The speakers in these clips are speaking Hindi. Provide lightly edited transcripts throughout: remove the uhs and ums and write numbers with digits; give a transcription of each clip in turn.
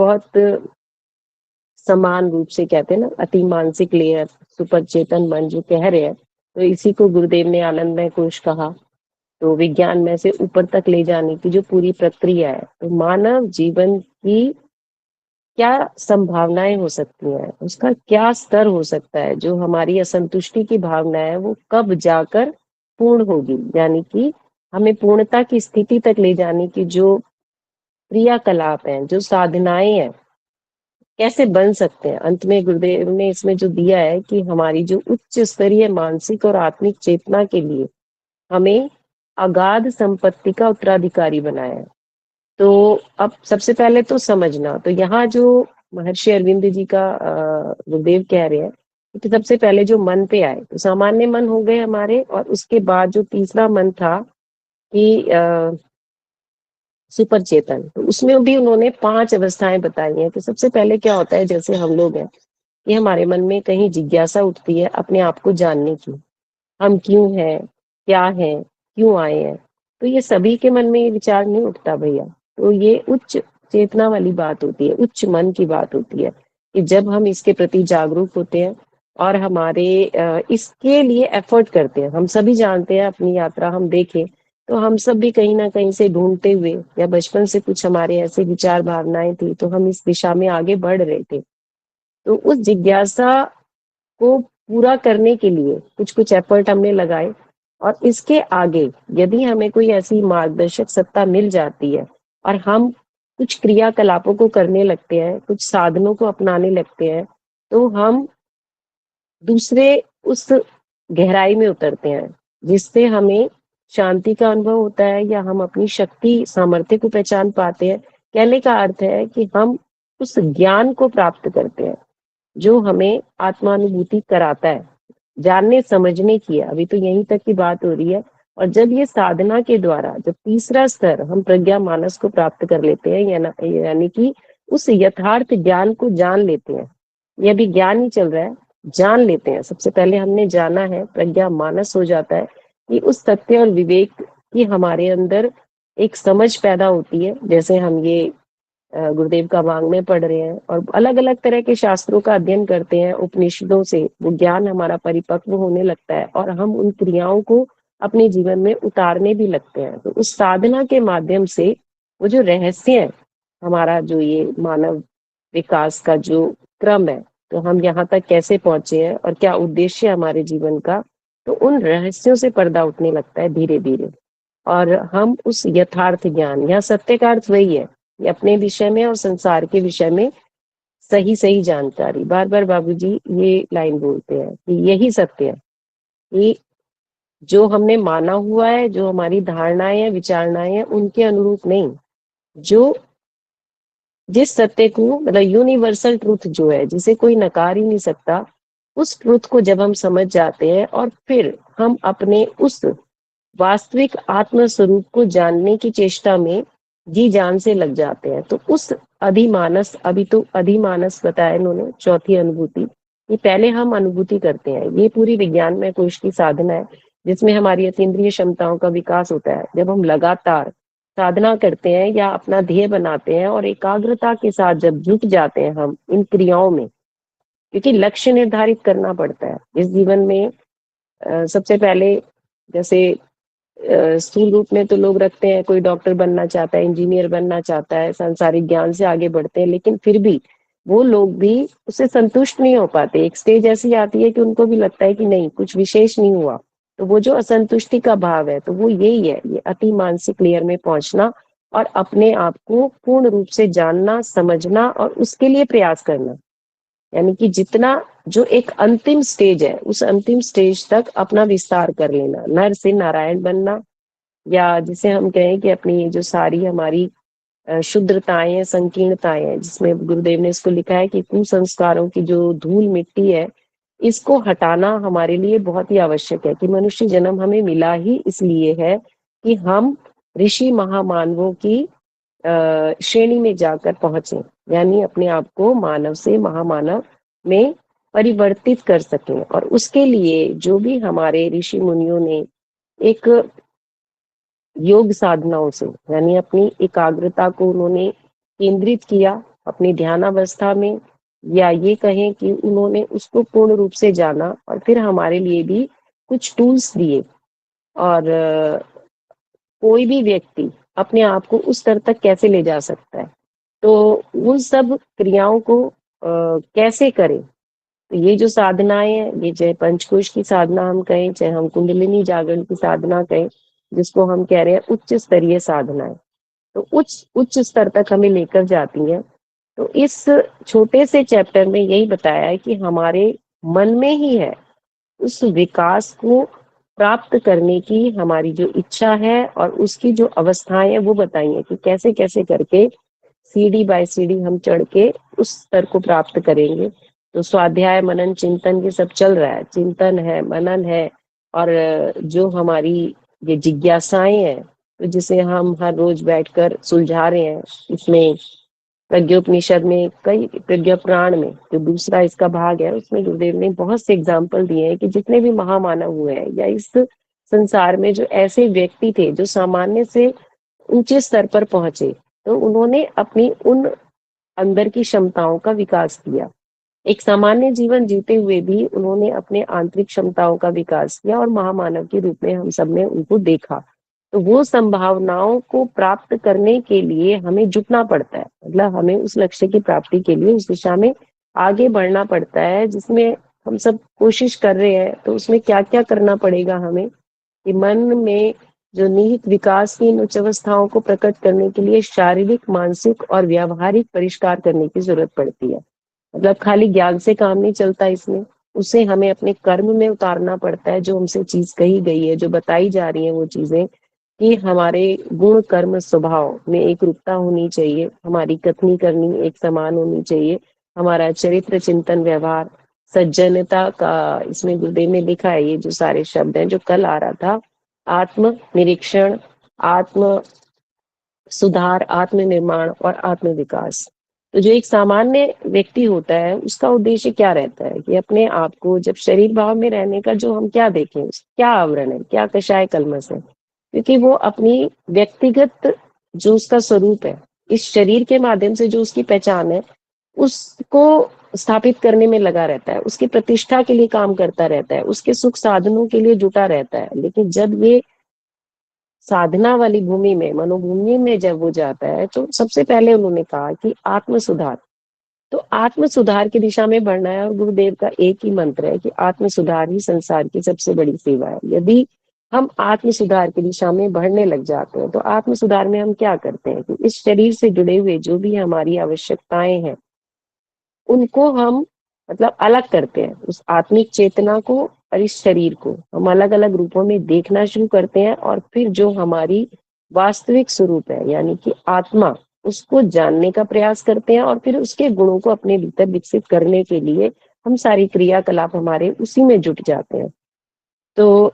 बहुत समान रूप से कहते हैं ना, अति मानसिक लेयर, सुपर चेतन मन जो कह रहे हैं, तो इसी को गुरुदेव ने आनंदमय कोश कहा। तो विज्ञान में से ऊपर तक ले जाने की जो पूरी प्रक्रिया है, तो मानव जीवन की क्या संभावनाएं हो सकती हैं, उसका क्या स्तर हो सकता है, जो हमारी असंतुष्टि की भावना है वो कब जाकर पूर्ण होगी, यानी कि हमें पूर्णता की स्थिति तक ले जाने की जो क्रियाकलाप हैं, जो साधनाएं हैं, कैसे बन सकते हैं। अंत में गुरुदेव ने इसमें जो दिया है कि हमारी जो उच्च स्तरीय मानसिक और आत्मिक चेतना के लिए हमें अगाध संपत्ति का उत्तराधिकारी बनाया है। तो अब सबसे पहले तो समझना, तो यहाँ जो महर्षि अरविंद जी का गुरुदेव कह रहे हैं कि सबसे पहले जो मन पे आए, तो सामान्य मन हो गए हमारे, और उसके बाद जो तीसरा मन था कि सुपर चेतन, तो उसमें भी उन्होंने 5 अवस्थाएं बताई हैं। तो सबसे पहले क्या होता है, जैसे हम लोग हैं कि हमारे मन में कहीं जिज्ञासा उठती है अपने आप को जानने की, हम क्यों हैं, क्या हैं, क्यों आए हैं। तो ये सभी के मन में ये विचार नहीं उठता भैया। तो ये उच्च चेतना वाली बात होती है, उच्च मन की बात होती है कि जब हम इसके प्रति जागरूक होते हैं और हमारे इसके लिए एफर्ट करते हैं। हम सभी जानते हैं, अपनी यात्रा हम देखें तो हम सब भी कहीं ना कहीं से ढूंढते हुए, या बचपन से कुछ हमारे ऐसे विचार भावनाएं थी तो हम इस दिशा में आगे बढ़ रहे थे। तो उस जिज्ञासा को पूरा करने के लिए कुछ कुछ एफर्ट हमने लगाए, और इसके आगे यदि हमें कोई ऐसी मार्गदर्शक सत्ता मिल जाती है और हम कुछ क्रियाकलापों को करने लगते हैं, कुछ साधनों को अपनाने लगते हैं, तो हम दूसरे उस गहराई में उतरते हैं जिससे हमें शांति का अनुभव होता है, या हम अपनी शक्ति सामर्थ्य को पहचान पाते हैं। कहने का अर्थ है कि हम उस ज्ञान को प्राप्त करते हैं जो हमें आत्मानुभूति कराता है। जानने समझने की है, अभी तो यहीं तक की बात हो रही है। और जब ये साधना के द्वारा जब तीसरा स्तर हम प्रज्ञा मानस को प्राप्त कर लेते हैं, यानी कि उस यथार्थ ज्ञान को जान लेते हैं, ये अभी ज्ञान ही चल रहा है, जान लेते हैं। सबसे पहले हमने जाना है, प्रज्ञा मानस हो जाता है कि उस सत्य और विवेक की हमारे अंदर एक समझ पैदा होती है। जैसे हम ये गुरुदेव का वांग्मय पढ़ रहे हैं और अलग अलग तरह के शास्त्रों का अध्ययन करते हैं, उपनिषदों से वो ज्ञान हमारा परिपक्व होने लगता है और हम उन क्रियाओं को अपने जीवन में उतारने भी लगते हैं। तो उस साधना के माध्यम से वो जो रहस्य है, हमारा जो ये मानव विकास का जो क्रम है, तो हम यहाँ तक कैसे पहुंचे हैं और क्या उद्देश्य है हमारे जीवन का, तो उन रहस्यों से पर्दा उठने लगता है धीरे धीरे। और हम उस यथार्थ ज्ञान, या सत्य का अर्थ वही है, ये अपने विषय में और संसार के विषय में सही सही जानकारी। बार बार बाबूजी ये लाइन बोलते हैं कि यही सत्य है, कि जो हमने माना हुआ है, जो हमारी धारणाएं हैं, विचारणाएं हैं, उनके अनुरूप नहीं, जो जिस सत्य को, मतलब यूनिवर्सल ट्रूथ जो है, जिसे कोई नकार ही नहीं सकता, उस ट्रूथ को जब हम समझ जाते हैं और फिर हम अपने उस वास्तविक आत्म स्वरूप को जानने की चेष्टा में जी जान से लग जाते हैं, तो उस अधिमानस, अभी तो अधिमानस बताया इन्होंने, चौथी अनुभूति, ये पहले हम अनुभूति करते हैं। ये पूरी विज्ञान में कोश की साधना है जिसमें हमारी अतीन्द्रिय क्षमताओं का विकास होता है। जब हम लगातार साधना करते हैं या अपना ध्येय बनाते हैं और एकाग्रता के साथ जब जुट जाते हैं हम इन क्रियाओं में, क्योंकि लक्ष्य निर्धारित करना पड़ता है इस जीवन में। सबसे पहले जैसे स्थूल रूप में तो लोग रखते हैं, कोई डॉक्टर बनना चाहता है, इंजीनियर बनना चाहता है, सांसारिक ज्ञान से आगे बढ़ते हैं, लेकिन फिर भी वो लोग भी उससे संतुष्ट नहीं हो पाते। एक स्टेज ऐसी आती है कि उनको भी लगता है कि नहीं, कुछ विशेष नहीं हुआ। तो वो जो असंतुष्टि का भाव है, तो वो यही है, ये अति मानसिक लेयर में पहुंचना और अपने आप को पूर्ण रूप से जानना, समझना और उसके लिए प्रयास करना। यानी कि जितना जो एक अंतिम स्टेज है, उस अंतिम स्टेज तक अपना विस्तार कर लेना, नर से नारायण बनना, या जिसे हम कहें कि अपनी जो सारी हमारी शुद्धताएं हैं, संकीर्णताएं हैं, जिसमें गुरुदेव ने इसको लिखा है कि कुसंस्कारों की जो धूल मिट्टी है, इसको हटाना हमारे लिए बहुत ही आवश्यक है। कि मनुष्य जन्म हमें मिला ही इसलिए है कि हम ऋषि महामानवों की श्रेणी में जाकर पहुंचे, यानी अपने आप को मानव से महामानव में परिवर्तित कर सकें। और उसके लिए जो भी हमारे ऋषि मुनियों ने एक योग साधनाओं से, यानी अपनी एकाग्रता को उन्होंने केंद्रित किया, अपनी ध्यानावस्था में, या ये कहें कि उन्होंने उसको पूर्ण रूप से जाना और फिर हमारे लिए भी कुछ टूल्स दिए। और कोई भी व्यक्ति अपने आप को उस स्तर तक कैसे ले जा सकता है, तो उन सब क्रियाओं को कैसे करें। तो ये जो साधनाएं हैं, ये चाहे पंचकोश की साधना हम कहें, चाहे हम कुंडलिनी जागरण की साधना कहें, जिसको हम कह रहे हैं उच्च स्तरीय साधनाएं, तो उच्च उच्च स्तर तक हमें लेकर जाती हैं। तो इस छोटे से चैप्टर में यही बताया है कि हमारे मन में ही है, उस विकास को प्राप्त करने की हमारी जो इच्छा है और उसकी जो अवस्थाएं हैं वो बताई है कि कैसे कैसे करके सीढ़ी बाय सीढ़ी हम चढ़ के उस स्तर को प्राप्त करेंगे। तो स्वाध्याय मनन चिंतन ये सब चल रहा है, चिंतन है, मनन है, और जो हमारी ये जिज्ञासाएं हैं, तो जिसे हम हर रोज बैठकर सुलझा रहे हैं। इसमें प्रज्ञोपनिषद में कई, प्रज्ञा पुराण में जो दूसरा इसका भाग है, उसमें गुरुदेव ने बहुत से एग्जाम्पल दिए हैं कि जितने भी महामानव हुए हैं या इस संसार में जो ऐसे व्यक्ति थे जो सामान्य से ऊंचे स्तर पर पहुंचे, तो उन्होंने अपनी उन अंदर की क्षमताओं का विकास किया। एक सामान्य जीवन जीते हुए भी उन्होंने अपने आंतरिक क्षमताओं का विकास किया और महामानव के रूप में हम सब ने उनको देखा। तो वो संभावनाओं को प्राप्त करने के लिए हमें जुटना पड़ता है, मतलब हमें उस लक्ष्य की प्राप्ति के लिए उस दिशा में आगे बढ़ना पड़ता है जिसमें हम सब कोशिश कर रहे हैं। तो उसमें क्या क्या करना पड़ेगा हमें, कि मन में जो निहित विकास की इन उच्च अवस्थाओं को प्रकट करने के लिए शारीरिक, मानसिक और व्यावहारिक परिष्कार करने की जरूरत पड़ती है। मतलब खाली ज्ञान से काम नहीं चलता इसमें, उसे हमें अपने कर्म में उतारना पड़ता है। जो हमसे चीज कही गई है, जो बताई जा रही है वो चीजें, कि हमारे गुण कर्म स्वभाव में एक रूपता होनी चाहिए, हमारी कथनी करनी एक समान होनी चाहिए, हमारा चरित्र चिंतन व्यवहार सज्जनता का, इसमें गुरुदेव ने लिखा है ये जो सारे शब्द हैं जो कल आ रहा था, आत्म निरीक्षण, आत्म सुधार, आत्म निर्माण और आत्म विकास। तो जो एक सामान्य व्यक्ति होता है उसका उद्देश्य क्या रहता है, कि अपने आप को जब शरीर भाव में रहने का जो हम क्या देखें, क्या आवरण है, क्या कषाय कलमस है, क्योंकि वो अपनी व्यक्तिगत जो उसका स्वरूप है, इस शरीर के माध्यम से जो उसकी पहचान है, उसको स्थापित करने में लगा रहता है, उसकी प्रतिष्ठा के लिए काम करता रहता है, उसके सुख साधनों के लिए जुटा रहता है। लेकिन जब ये साधना वाली भूमि में, मनोभूमि में जब वो जाता है, तो सबसे पहले उन्होंने कहा कि आत्म सुधार। तो आत्म सुधार की दिशा में बढ़ना है, और गुरुदेव का एक ही मंत्र है कि आत्म सुधार ही संसार की सबसे बड़ी सेवा है। यदि हम आत्म सुधार की दिशा में बढ़ने लग जाते हैं, तो आत्म सुधार में हम क्या करते हैं कि इस शरीर से जुड़े हुए जो भी हमारी आवश्यकताएं हैं उनको हम, मतलब अलग करते हैं, उस आत्मिक चेतना को और इस शरीर को हम अलग अलग रूपों में देखना शुरू करते हैं। और फिर जो हमारी वास्तविक स्वरूप है, यानी कि आत्मा, उसको जानने का प्रयास करते हैं, और फिर उसके गुणों को अपने भीतर विकसित करने के लिए हम सारी क्रियाकलाप हमारे उसी में जुट जाते हैं। तो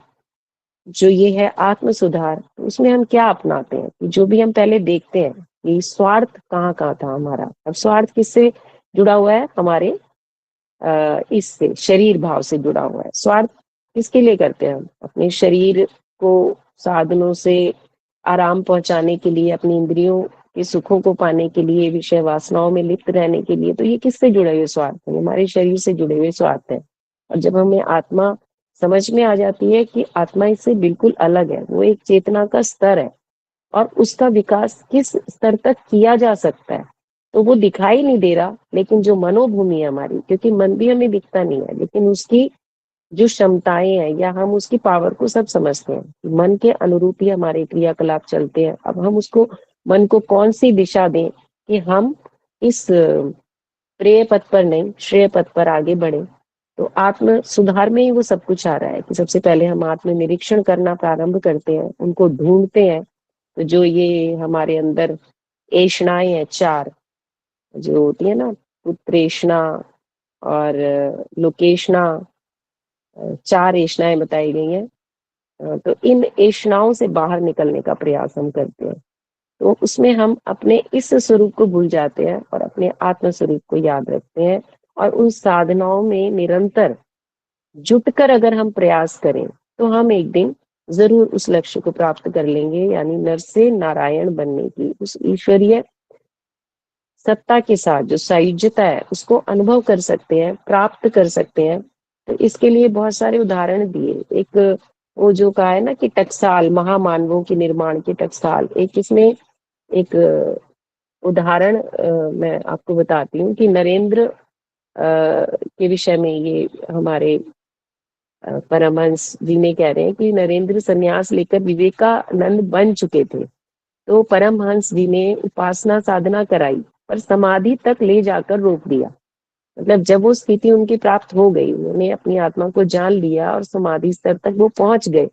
जो ये है आत्म सुधार, तो उसमें हम क्या अपनाते हैं कि जो भी हम पहले देखते हैं कि स्वार्थ कहाँ कहाँ था हमारा, अब स्वार्थ किससे जुड़ा हुआ है, हमारे इससे शरीर भाव से जुड़ा हुआ है। स्वार्थ किसके लिए करते हैं हम, अपने शरीर को साधनों से आराम पहुंचाने के लिए, अपनी इंद्रियों के सुखों को पाने के लिए, विषय वासनाओं में लिप्त रहने के लिए। तो ये किससे जुड़े हुए स्वार्थ है, हमारे शरीर से जुड़े हुए स्वार्थ है। और जब हमें आत्मा समझ में आ जाती है कि आत्मा इससे बिल्कुल अलग है, वो एक चेतना का स्तर है, और उसका विकास किस स्तर तक किया जा सकता है, तो वो दिखाई नहीं दे रहा। लेकिन जो मनोभूमि है हमारी, क्योंकि मन भी हमें दिखता नहीं है, लेकिन उसकी जो क्षमताएं हैं या हम उसकी पावर को सब समझते हैं, मन के अनुरूप ही हमारे क्रियाकलाप चलते हैं। अब हम उसको, मन को कौन सी दिशा दें कि हम इस प्रेय पथ पर नहीं, श्रेय पथ पर आगे बढ़े। तो आत्म सुधार में ही वो सब कुछ आ रहा है कि सबसे पहले हम आत्म निरीक्षण करना प्रारंभ करते हैं, उनको ढूंढते हैं। तो जो ये हमारे अंदर एषणाएं हैं चार, जो होती है ना, पुत्रेषणा और लोकेशना, चार एषणाएं बताई गई हैं। तो इन एषणाओं से बाहर निकलने का प्रयास हम करते हैं। तो उसमें हम अपने इस स्वरूप को भूल जाते हैं और अपने आत्म स्वरूप को याद रखते हैं, और उन साधनाओं में निरंतर जुटकर अगर हम प्रयास करें, तो हम एक दिन जरूर उस लक्ष्य को प्राप्त कर लेंगे, यानी नर से नारायण बनने की, उस ईश्वरीय सत्ता के साथ जो सायुज्यता है उसको अनुभव कर सकते हैं, प्राप्त कर सकते हैं। तो इसके लिए बहुत सारे उदाहरण दिए। एक वो जो कहा है ना कि टकसाल, महामानवों के निर्माण की टकसाल, एक इसमें एक उदाहरण मैं आपको बताती हूँ कि नरेंद्र के विषय में ये हमारे परमहंस जी ने कह रहे हैं कि नरेंद्र संन्यास लेकर विवेकानंद बन चुके थे, तो परमहंस जी ने उपासना साधना कराई पर समाधि तक ले जाकर रोक दिया। मतलब जब वो स्थिति उनकी प्राप्त हो गई, उन्होंने अपनी आत्मा को जान लिया और समाधि स्तर तक वो पहुंच गए,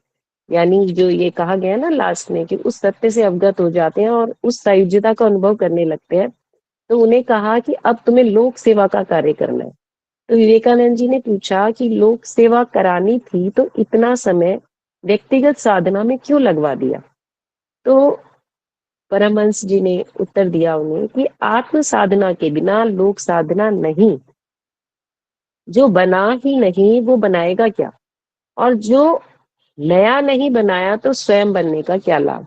यानी जो ये कहा गया ना लास्ट में कि उस सत्य से अवगत हो जाते हैं और उस सायुज्यता का अनुभव करने लगते हैं, तो उन्हें कहा कि अब तुम्हें लोक सेवा का कार्य करना है। तो विवेकानंद जी ने पूछा कि लोक सेवा करानी थी तो इतना समय व्यक्तिगत साधना में क्यों लगवा दिया। तो परमहंस जी ने उत्तर दिया उन्हें कि आत्म साधना के बिना लोक साधना नहीं, जो बना ही नहीं वो बनाएगा क्या, और जो नया नहीं बनाया तो स्वयं बनने का क्या लाभ।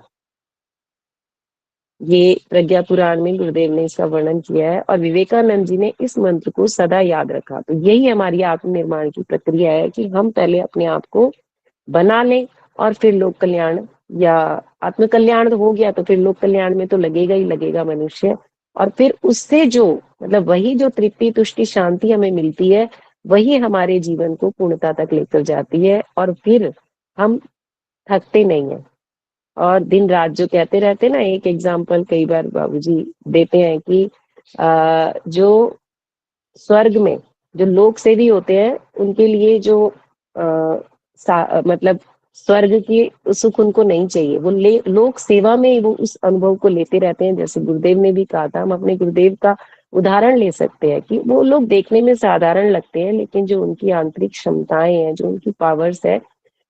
ये प्रज्ञा पुराण में गुरुदेव ने इसका वर्णन किया है और विवेकानंद जी ने इस मंत्र को सदा याद रखा। तो यही हमारी आत्मनिर्माण की प्रक्रिया है कि हम पहले अपने आप को बना लें और फिर लोक कल्याण या आत्म कल्याण हो गया तो फिर लोक कल्याण में तो लगेगा ही लगेगा मनुष्य। और फिर उससे जो मतलब वही जो तृप्ति तुष्टि शांति हमें मिलती है, वही हमारे जीवन को पूर्णता तक लेकर जाती है और फिर हम थकते नहीं है। और दिन रात जो कहते रहते ना, एक एग्जाम्पल कई बार बाबूजी देते हैं कि जो स्वर्ग में जो लोक सेवी होते हैं उनके लिए जो मतलब स्वर्ग की सुख उनको नहीं चाहिए, वो लोक सेवा में वो उस अनुभव को लेते रहते हैं। जैसे गुरुदेव ने भी कहा था, हम अपने गुरुदेव का उदाहरण ले सकते हैं कि वो लोग देखने में साधारण लगते हैं लेकिन जो उनकी आंतरिक क्षमताएं हैं, जो उनकी पावर्स है,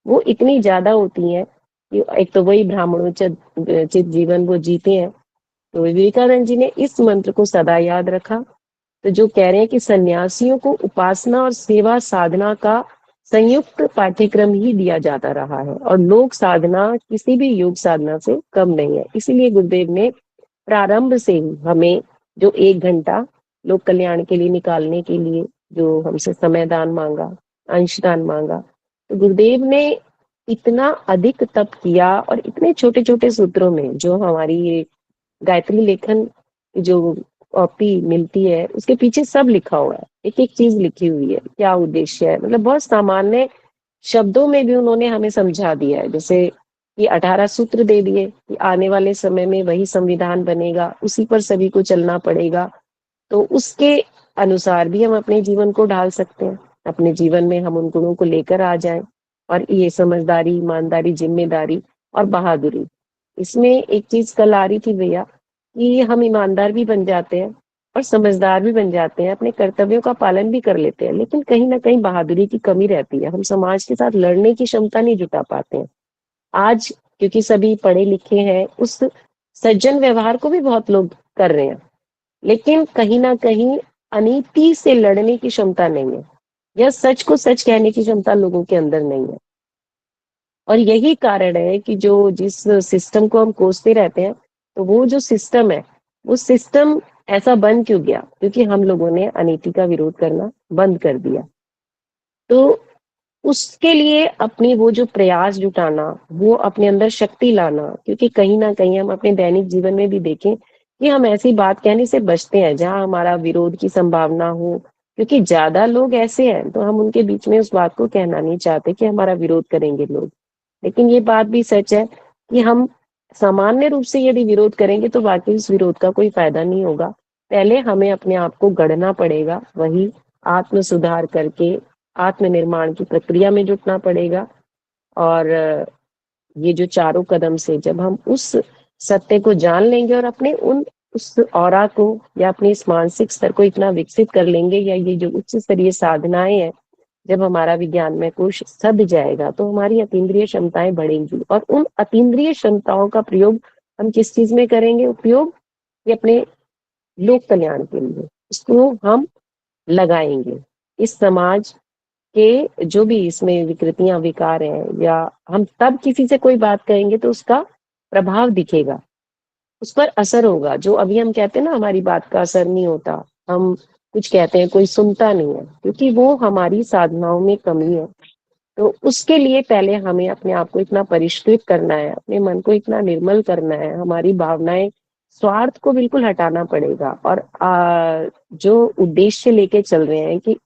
वो इतनी ज्यादा होती हैं कि एक तो वही ब्राह्मणोचित जीवन वो जीते हैं। तो विवेकानंद जी ने इस मंत्र को सदा याद रखा। तो जो कह रहे हैं कि सन्यासियों को उपासना और सेवा साधना का संयुक्त पाठ्यक्रम ही दिया जाता रहा है और लोक साधना किसी भी योग साधना से कम नहीं है। इसीलिए गुरुदेव ने प्रारंभ से ही हमें जो 1 घंटा लोक कल्याण के लिए निकालने के लिए जो हमसे समय दान मांगा, अंशदान मांगा, तो गुरुदेव ने इतना अधिक तप किया और इतने छोटे छोटे सूत्रों में जो हमारी ये गायत्री लेखन की जो कॉपी मिलती है उसके पीछे सब लिखा हुआ है, एक एक चीज लिखी हुई है, क्या उद्देश्य है, मतलब बहुत सामान्य शब्दों में भी उन्होंने हमें समझा दिया है। जैसे कि 18 सूत्र दे दिए कि आने वाले समय में वही संविधान बनेगा, उसी पर सभी को चलना पड़ेगा, तो उसके अनुसार भी हम अपने जीवन को ढाल सकते हैं। अपने जीवन में हम उन गुणों को लेकर आ जाएं और ये समझदारी, ईमानदारी, जिम्मेदारी और बहादुरी, इसमें एक चीज कल आ रही थी भैया कि हम ईमानदार भी बन जाते हैं और समझदार भी बन जाते हैं, अपने कर्तव्यों का पालन भी कर लेते हैं, लेकिन कहीं ना कहीं बहादुरी की कमी रहती है, हम समाज के साथ लड़ने की क्षमता नहीं जुटा पाते हैं। आज क्योंकि सभी पढ़े लिखे हैं, उस सज्जन व्यवहार को भी बहुत लोग कर रहे हैं, लेकिन कहीं ना कहीं अनीति से लड़ने की क्षमता नहीं है या सच को सच कहने की क्षमता लोगों के अंदर नहीं है। और यही कारण है कि जो जिस सिस्टम को हम कोसते रहते हैं, तो वो जो सिस्टम है, वो सिस्टम ऐसा बन क्यों गया, क्योंकि हम लोगों ने अनीति का विरोध करना बंद कर दिया। तो उसके लिए अपनी वो जो प्रयास जुटाना, वो अपने अंदर शक्ति लाना, क्योंकि कहीं ना कहीं हम अपने दैनिक जीवन में भी देखें कि हम ऐसी बात कहने से बचते हैं जहां हमारा विरोध की संभावना हो, क्योंकि ज्यादा लोग ऐसे हैं तो हम उनके बीच में उस बात को कहना नहीं चाहते कि हमारा विरोध करेंगे लोग। लेकिन ये बात भी सच है कि हम सामान्य रूप से यदि विरोध करेंगे तो वाकई उस विरोध का कोई फायदा नहीं होगा। पहले हमें अपने आप को गढ़ना पड़ेगा, वही आत्म सुधार करके आत्मनिर्माण की प्रक्रिया में जुटना पड़ेगा। और ये जो चारों कदम से जब हम उस सत्य को जान लेंगे और अपने उन उस ऑरा को या अपने इस मानसिक स्तर को इतना विकसित कर लेंगे, या ये जो उच्च स्तरीय साधनाएं हैं, जब हमारा विज्ञान में कोश सध जाएगा तो हमारी अतीन्द्रिय क्षमताएं बढ़ेंगी और उन अतीन्द्रिय क्षमताओं का प्रयोग हम किस चीज में करेंगे उपयोग, ये अपने लोक कल्याण के लिए इसको हम लगाएंगे। इस समाज के जो भी इसमें विकृतियां विकार हैं, या हम तब किसी से कोई बात कहेंगे तो उसका प्रभाव दिखेगा। उस पर असर होगा। जो अभी हम कहते हैं ना हमारी बात का असर नहीं होता, हम कुछ कहते हैं कोई सुनता नहीं है, क्योंकि वो हमारी साधनाओं में कमी है। तो उसके लिए पहले हमें अपने आप को इतना परिष्कृत करना है, अपने मन को इतना निर्मल करना है, हमारी भावनाएं, स्वार्थ को बिल्कुल हटाना पड़ेगा। और जो उद्देश्य लेके चल रहे हैं कि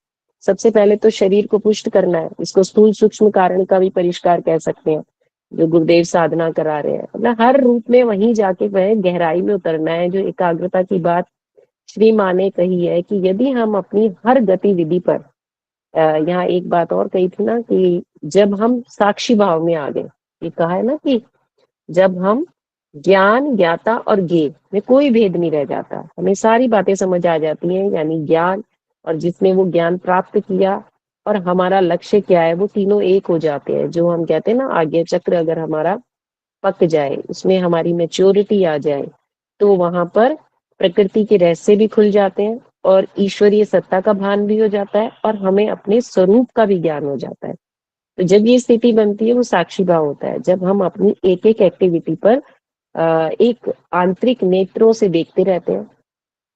सबसे पहले तो शरीर को पुष्ट करना है, इसको स्थूल सूक्ष्म कारण का भी परिष्कार कह सकते हैं, जो गुरुदेव साधना करा रहे हैं। मतलब हर रूप में वहीं जाके वह गहराई में उतरना है, जो एकाग्रता की बात श्री माँ ने कही है कि यदि हम अपनी हर गतिविधि पर यहाँ एक बात और कही थी ना कि जब हम साक्षी भाव में आ गए, ये कहा है ना कि जब हम ज्ञान ज्ञाता और ज्ञेय में कोई भेद नहीं रह जाता, हमें सारी बातें समझ आ जाती हैं, यानी ज्ञान और जिसने वो ज्ञान प्राप्त किया और हमारा लक्ष्य क्या है, वो तीनों एक हो जाते हैं। जो हम कहते हैं ना आज्ञा चक्र अगर हमारा पक जाए, उसमें हमारी मैच्योरिटी आ जाए, तो वहां पर प्रकृति के रहस्य भी खुल जाते हैं और ईश्वरीय सत्ता का भान भी हो जाता है और हमें अपने स्वरूप का भी ज्ञान हो जाता है। तो जब ये स्थिति बनती है वो साक्षी भाव होता है, जब हम अपनी एक एक एक्टिविटी पर एक आंतरिक नेत्रों से देखते रहते हैं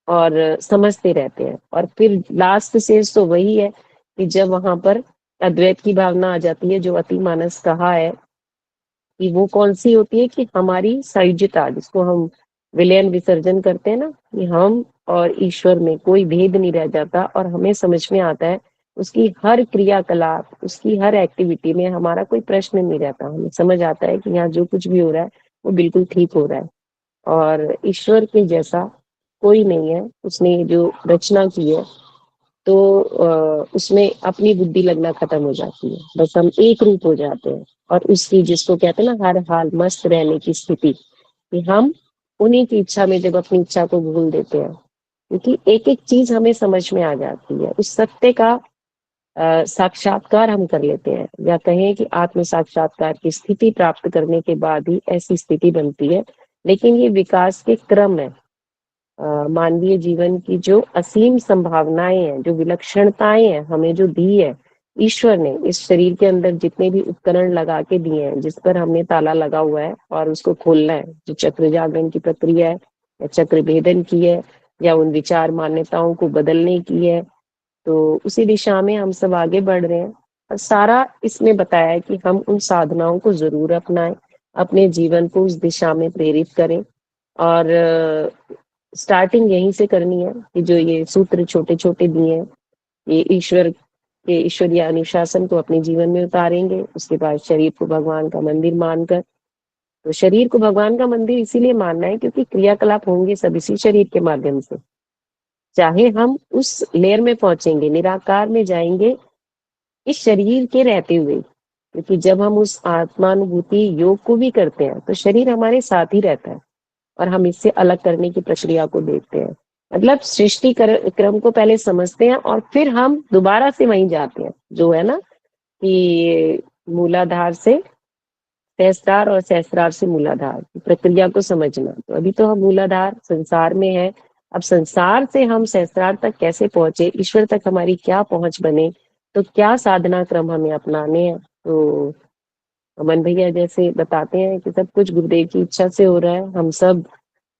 और समझते रहते हैं। और फिर लास्ट स्टेज तो वही है कि जब वहां पर अद्वैत की भावना आ जाती है, जो अति मानस कहा है कि वो कौन सी होती है कि हमारी संयुजता, जिसको हम विलयन विसर्जन करते हैं ना, कि हम और ईश्वर में कोई भेद नहीं रह जाता और हमें समझ में आता है उसकी हर क्रियाकलाप, उसकी हर एक्टिविटी में हमारा कोई प्रश्न नहीं रहता। हमें समझ आता है कि यहाँ जो कुछ भी हो रहा है वो बिल्कुल ठीक हो रहा है और ईश्वर के जैसा कोई नहीं है। उसने जो रचना की है तो उसमें अपनी बुद्धि लगना खत्म हो जाती है, बस हम एक रूप हो जाते हैं। और उसकी जिसको कहते हैं ना हर हाल मस्त रहने की स्थिति, कि हम उन्हीं की इच्छा में जब अपनी इच्छा को भूल देते हैं, क्योंकि एक एक चीज हमें समझ में आ जाती है, उस सत्य का साक्षात्कार हम कर लेते हैं, या कहें कि आत्म साक्षात्कार की स्थिति प्राप्त करने के बाद ही ऐसी स्थिति बनती है। लेकिन ये विकास के क्रम है। मानवीय जीवन की जो असीम संभावनाएं हैं, जो विलक्षणताएं हैं हमें जो दी है ईश्वर ने, इस शरीर के अंदर जितने भी उपकरण लगा के दिए हैं, जिस पर हमने ताला लगा हुआ है और उसको खोलना है, जो चक्र जागरण की प्रक्रिया है या चक्र भेदन की है या उन विचार मान्यताओं को बदलने की है, तो उसी दिशा में हम सब आगे बढ़ रहे हैं। और सारा इसमें बताया है कि हम उन साधनाओं को जरूर अपनाएं, अपने जीवन को उस दिशा में प्रेरित करें। और स्टार्टिंग यहीं से करनी है कि जो ये सूत्र छोटे छोटे दिए हैं, ये ईश्वर के ईश्वरीय अनुशासन को अपने जीवन में उतारेंगे। उसके बाद शरीर को भगवान का मंदिर मानकर, तो शरीर को भगवान का मंदिर इसीलिए मानना है क्योंकि क्रियाकलाप होंगे सब इसी शरीर के माध्यम से। चाहे हम उस लेयर में पहुंचेंगे, निराकार में जाएंगे इस शरीर के रहते हुए, क्योंकि जब हम उस आत्मानुभूति योग को भी करते हैं तो शरीर हमारे साथ ही रहता है और हम इससे अलग करने की प्रक्रिया को देखते हैं। मतलब सृष्टि क्रम को पहले समझते हैं और फिर हम दोबारा से वहीं जाते हैं, जो है ना कि मूलाधार से सहस्त्रार और सहस्त्रार से मूलाधार की प्रक्रिया को समझना। तो अभी तो हम मूलाधार संसार में है, अब संसार से हम सहस्त्रार तक कैसे पहुंचे, ईश्वर तक हमारी क्या पहुंच बने, तो क्या साधना क्रम हमें अपनाने हैं। तो अमन भैया जैसे बताते हैं कि सब कुछ गुरुदेव की इच्छा से हो रहा है, हम सब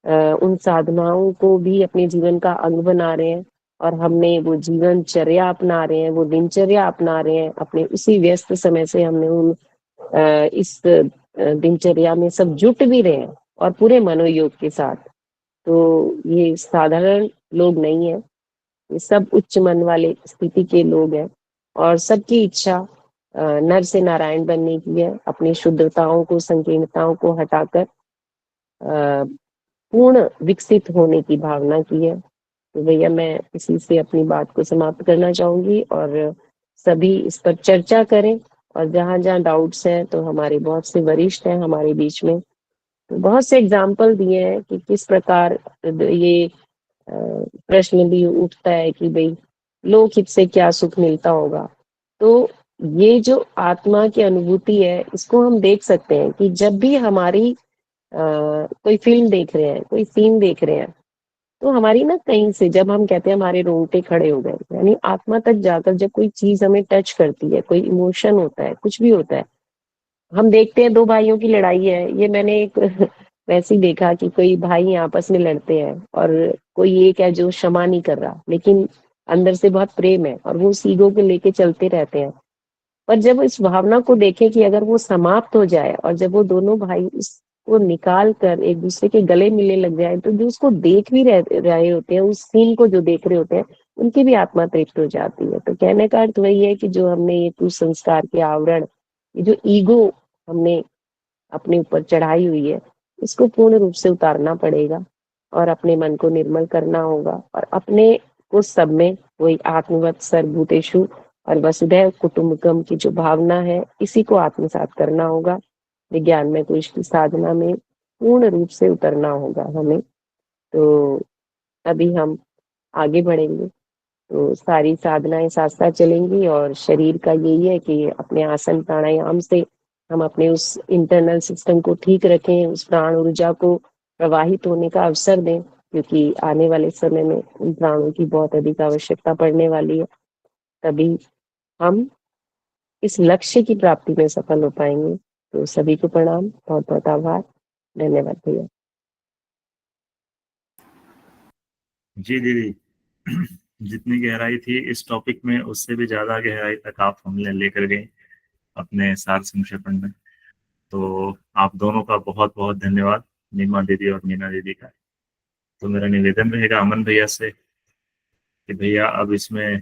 उन साधनाओं को भी अपने जीवन का अंग बना रहे हैं और हमने वो जीवनचर्या अपना रहे हैं, वो दिनचर्या अपना रहे हैं। अपने उसी व्यस्त समय से हमने उन इस दिनचर्या में सब जुट भी रहे हैं और पूरे मनोयोग के साथ। तो ये साधारण लोग नहीं है, ये सब उच्च मन वाले स्थिति के लोग हैं और सबकी इच्छा नर से नारायण बनने की है, अपनी शुद्धताओं को संकीर्णताओं को हटाकर पूर्ण विकसित होने की भावना की है। तो भैया मैं इसी से अपनी बात को समाप्त करना चाहूंगी और सभी इस पर चर्चा करें। और जहां जहां डाउट्स हैं तो हमारे बहुत से वरिष्ठ हैं हमारे बीच में, तो बहुत से एग्जाम्पल दिए हैं कि किस प्रकार ये प्रश्न भी उठता है कि भाई लोक हित से क्या सुख मिलता होगा। तो ये जो आत्मा की अनुभूति है इसको हम देख सकते हैं कि जब भी हमारी कोई फिल्म देख रहे हैं, कोई सीन देख रहे हैं, तो हमारी ना कहीं से जब हम कहते हैं हमारे रोंगटे खड़े हो गए, यानी आत्मा तक जाकर जब कोई चीज हमें टच करती है, कोई इमोशन होता है, कुछ भी होता है। हम देखते हैं दो भाइयों की लड़ाई है, ये मैंने एक वैसे ही देखा कि कोई भाई आपस में लड़ते हैं और कोई एक है जो क्षमा नहीं कर रहा, लेकिन अंदर से बहुत प्रेम है और वो उस ईगो को लेके चलते रहते हैं। पर जब इस भावना को देखें कि अगर वो समाप्त हो जाए और जब वो दोनों भाई उसको निकाल कर एक दूसरे के गले मिलने लग जाए, तो जो उसको देख भी रहे होते हैं, उस सीन को जो देख रहे होते हैं, उनकी भी आत्मा तृप्त हो जाती है। तो कहने का अर्थ वही है कि जो हमने ये कुसंस्कार के आवरण, ये जो ईगो हमने अपने ऊपर चढ़ाई हुई है, इसको पूर्ण रूप से उतारना पड़ेगा और अपने मन को निर्मल करना होगा और अपने को सब में वही आत्मवत सर्वभूतेषु और वसुधैव कुटुंबकम की जो भावना है, इसी को आत्मसात करना होगा। विज्ञान में कोश की साधना में पूर्ण रूप से उतरना होगा हमें। तो तभी हम आगे बढ़ेंगे। तो सारी साधनाएं साथ साथ चलेंगी और शरीर का यही है कि अपने आसन प्राणायाम से हम अपने उस इंटरनल सिस्टम को ठीक रखें, उस प्राण ऊर्जा को प्रवाहित होने का अवसर दें, क्योंकि आने वाले समय में उन प्राणों की बहुत अधिक आवश्यकता पड़ने वाली है। तभी हम इस लक्ष्य की प्राप्ति में सफल हो पाएंगे। तो सभी को प्रणाम, बहुत बहुत आभार, धन्यवाद भैया। जी दीदी, जितनी गहराई थी इस टॉपिक में उससे भी ज्यादा गहराई तक आप हमने लेकर गए अपने सार संक्षेपण में। तो आप दोनों का बहुत बहुत धन्यवाद, नीमा दीदी और मीना दीदी का। तो मेरा निवेदन रहेगा अमन भैया से कि भैया अब इसमें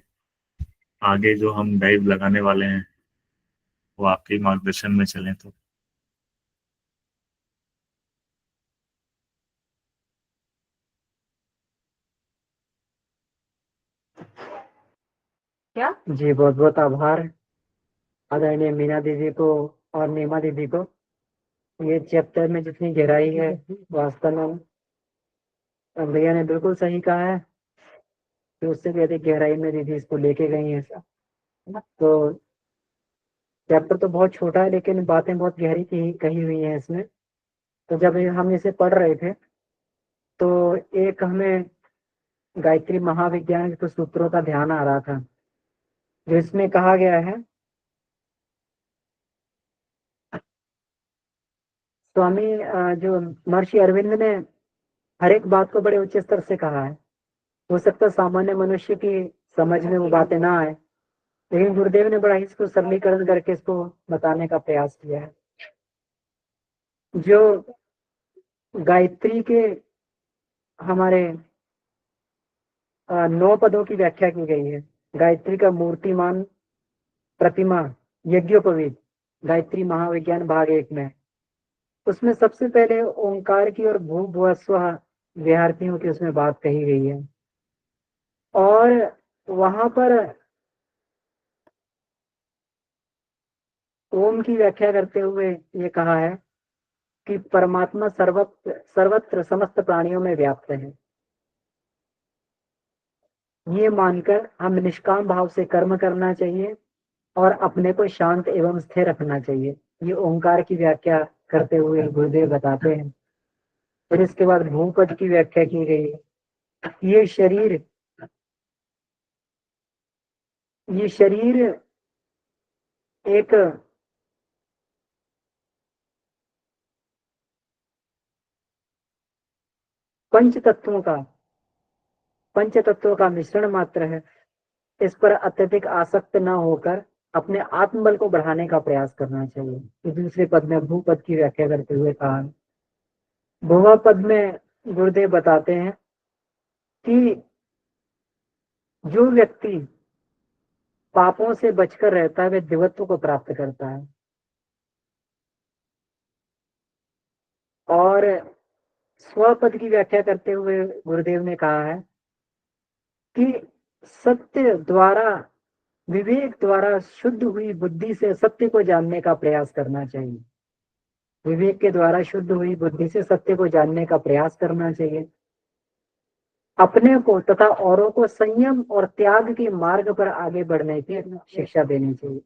आगे जो हम डाइव लगाने वाले हैं वो आपके मार्गदर्शन में चलें तो। क्या जी, बहुत बहुत आभार आदरणीय मीना दीदी को और नीमा दीदी को। ये चैप्टर में जितनी गहराई है, वास्तव में भैया ने बिल्कुल सही कहा है कि उससे भी अधिक गहराई में दीदी इसको लेके गई हैं। तो चैप्टर तो बहुत छोटा है लेकिन बातें बहुत गहरी की कही हुई हैं इसमें। तो जब हम इसे पढ़ रहे थे तो एक हमें गायत्री महाविज्ञान के कुछ सूत्रों का ध्यान आ रहा था, जो इसमें कहा गया है। स्वामी जो महर्षि अरविंद ने हर एक बात को बड़े उच्च स्तर से कहा है। हो सकता है सामान्य मनुष्य की समझ में वो बातें ना आए, लेकिन गुरुदेव ने बड़ा ही इसको सरलीकरण करके इसको बताने का प्रयास किया है। जो गायत्री के हमारे 9 पदों की व्याख्या की गई है। गायत्री का मूर्तिमान प्रतिमा यज्ञोपवीत गायत्री महाविज्ञान भाग 1 में, उसमें सबसे पहले ओंकार की और भू भुव स्वः विहारतियों की उसमें बात कही गई है। और वहां पर ओम की व्याख्या करते हुए ये कहा है कि परमात्मा सर्वत्र सर्वत्र समस्त प्राणियों में व्याप्त है। ये मानकर हम निष्काम भाव से कर्म करना चाहिए और अपने को शांत एवं स्थिर रखना चाहिए। ये ओंकार की व्याख्या करते हुए गुरुदेव बताते हैं। फिर इसके बाद भूपद की व्याख्या की गई है। ये शरीर एक पंच तत्वों का मिश्रण मात्र है। इस पर अत्यधिक आसक्त न होकर अपने आत्मबल को बढ़ाने का प्रयास करना चाहिए। तो दूसरे पद में भूपद की व्याख्या करते हुए कहा। भुवा पद में गुरुदेव बताते हैं कि जो व्यक्ति पापों से बचकर रहता है वह दिव्यत्व को प्राप्त करता है। और स्वपद की व्याख्या करते हुए गुरुदेव ने कहा है कि सत्य द्वारा विवेक द्वारा शुद्ध हुई बुद्धि से सत्य को जानने का प्रयास करना चाहिए। विवेक के द्वारा शुद्ध हुई बुद्धि से सत्य को जानने का प्रयास करना चाहिए। अपने को तथा औरों को संयम और त्याग के मार्ग पर आगे बढ़ने की शिक्षा देनी चाहिए।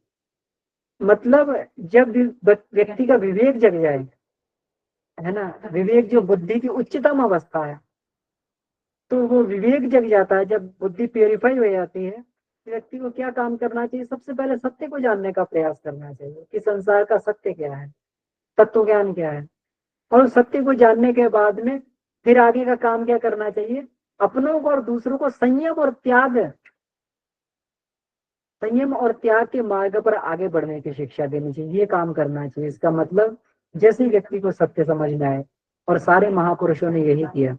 मतलब जब व्यक्ति का विवेक जग जाए, है ना, विवेक जो बुद्धि की उच्चतम अवस्था है, तो वो विवेक जग जाता है। जब बुद्धि प्योरीफाई हो जाती है, व्यक्ति को क्या काम करना चाहिए? सबसे पहले सत्य को जानने का प्रयास करना चाहिए कि संसार का सत्य क्या है, तत्व ज्ञान क्या है। और उस सत्य को जानने के बाद में फिर आगे का काम क्या करना चाहिए, अपनों को और दूसरों को संयम और त्याग के मार्ग पर आगे बढ़ने की शिक्षा देनी चाहिए, ये काम करना चाहिए। इसका मतलब जैसे व्यक्ति को सत्य समझ में आए, और सारे महापुरुषों ने यही किया।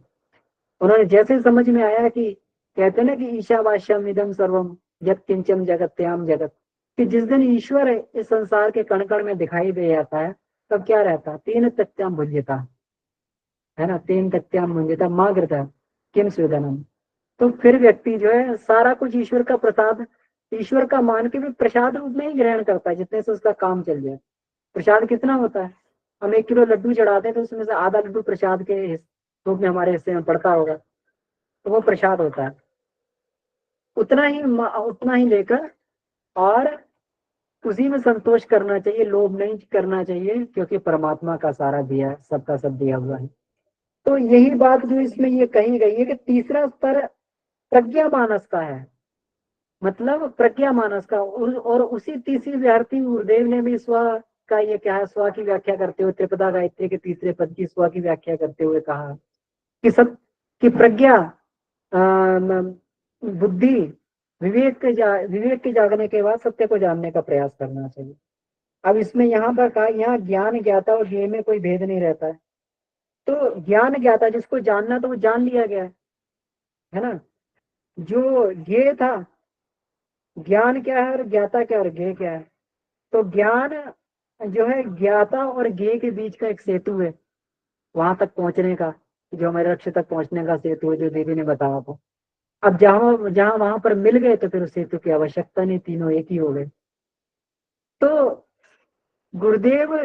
उन्होंने जैसे समझ में आया कि कहते ना कि ईशावास्यम इदम सर्वम यत् किंचन जगत्याम जगत, कि जिस दिन ईश्वर इस संसार के कण कण में दिखाई दे जाता है तब क्या रहता, तीन तत्याम भुज्यता, है ना, तीन तत्याम भुज्यता माँ कृता किम स्वेदनम। तो फिर व्यक्ति जो है सारा कुछ ईश्वर का प्रसाद, ईश्वर का मान के भी प्रसाद रूप में ही ग्रहण करता है, जितने से उसका काम चल जाए। प्रसाद कितना होता है, हम 1 किलो लड्डू चढ़ाते हैं तो उसमें से आधा लड्डू प्रसाद के रूप में हमारे हिस्से में पड़ता होगा, तो वो प्रसाद होता है। उतना ही लेकर और उसी में संतोष करना चाहिए, लोभ नहीं करना चाहिए, क्योंकि परमात्मा का सारा दिया, सबका सब दिया हुआ है। तो यही बात जो इसमें ये कही गई है कि तीसरा स्तर प्रज्ञा मानस का है, मतलब प्रज्ञा मानस का। और उसी तीसरी विद्यार्थी गुरुदेव ने भी स्व का ये कहा, स्व की व्याख्या करते हुए त्रिपदा गायत्री के तीसरे पद की स्व की व्याख्या करते हुए कहा कि सब की प्रज्ञा, बुद्धि, विवेक के जागने के बाद सत्य को जानने का प्रयास करना चाहिए। अब इसमें यहाँ पर कहा, यहाँ ज्ञान ज्ञाता और ज्ञेय में कोई भेद नहीं रहता है। तो ज्ञान ज्ञाता, जिसको जानना तो वो जान लिया गया है ना। जो ज्ञेय था, ज्ञान क्या है और ज्ञाता क्या और ज्ञेय क्या है, तो ज्ञान जो है ज्ञाता और ज्ञेय के बीच का एक सेतु है, वहां तक पहुंचने का, जो हमारे लक्ष्य तक पहुंचने का सेतु है, जो देवी ने बताया था। अब जहां जहां वहां पर मिल गए तो फिर उस सेतु की आवश्यकता नहीं, तीनों एक ही हो गए। तो गुरुदेव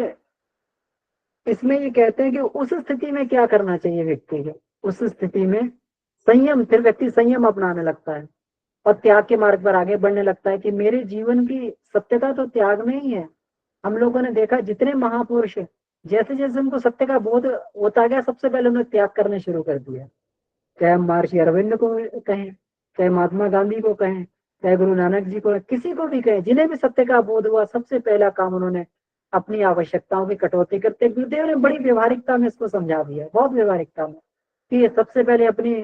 इसमें ये कहते हैं कि उस स्थिति में क्या करना चाहिए व्यक्ति को, उस स्थिति में संयम, फिर व्यक्ति संयम अपनाने लगता है और त्याग के मार्ग पर आगे बढ़ने लगता है कि मेरे जीवन की सत्यता तो त्याग में ही है। हम लोगों ने देखा जितने महापुरुष, जैसे जैसे उनको सत्य का बोध होता गया, सबसे पहले उन्होंने त्याग करने शुरू कर दिया। चाहे महर्षि अरविंद को कहें, चाहे महात्मा गांधी को कहें, चाहे गुरु नानक जी को, किसी को भी कहें, जिन्हें भी सत्य का बोध हुआ, सबसे पहला काम उन्होंने अपनी आवश्यकताओं की कटौती करते। गुरुदेव ने बड़ी व्यवहारिकता में इसको समझा दिया, बहुत व्यवहारिकता में, कि ये सबसे पहले अपनी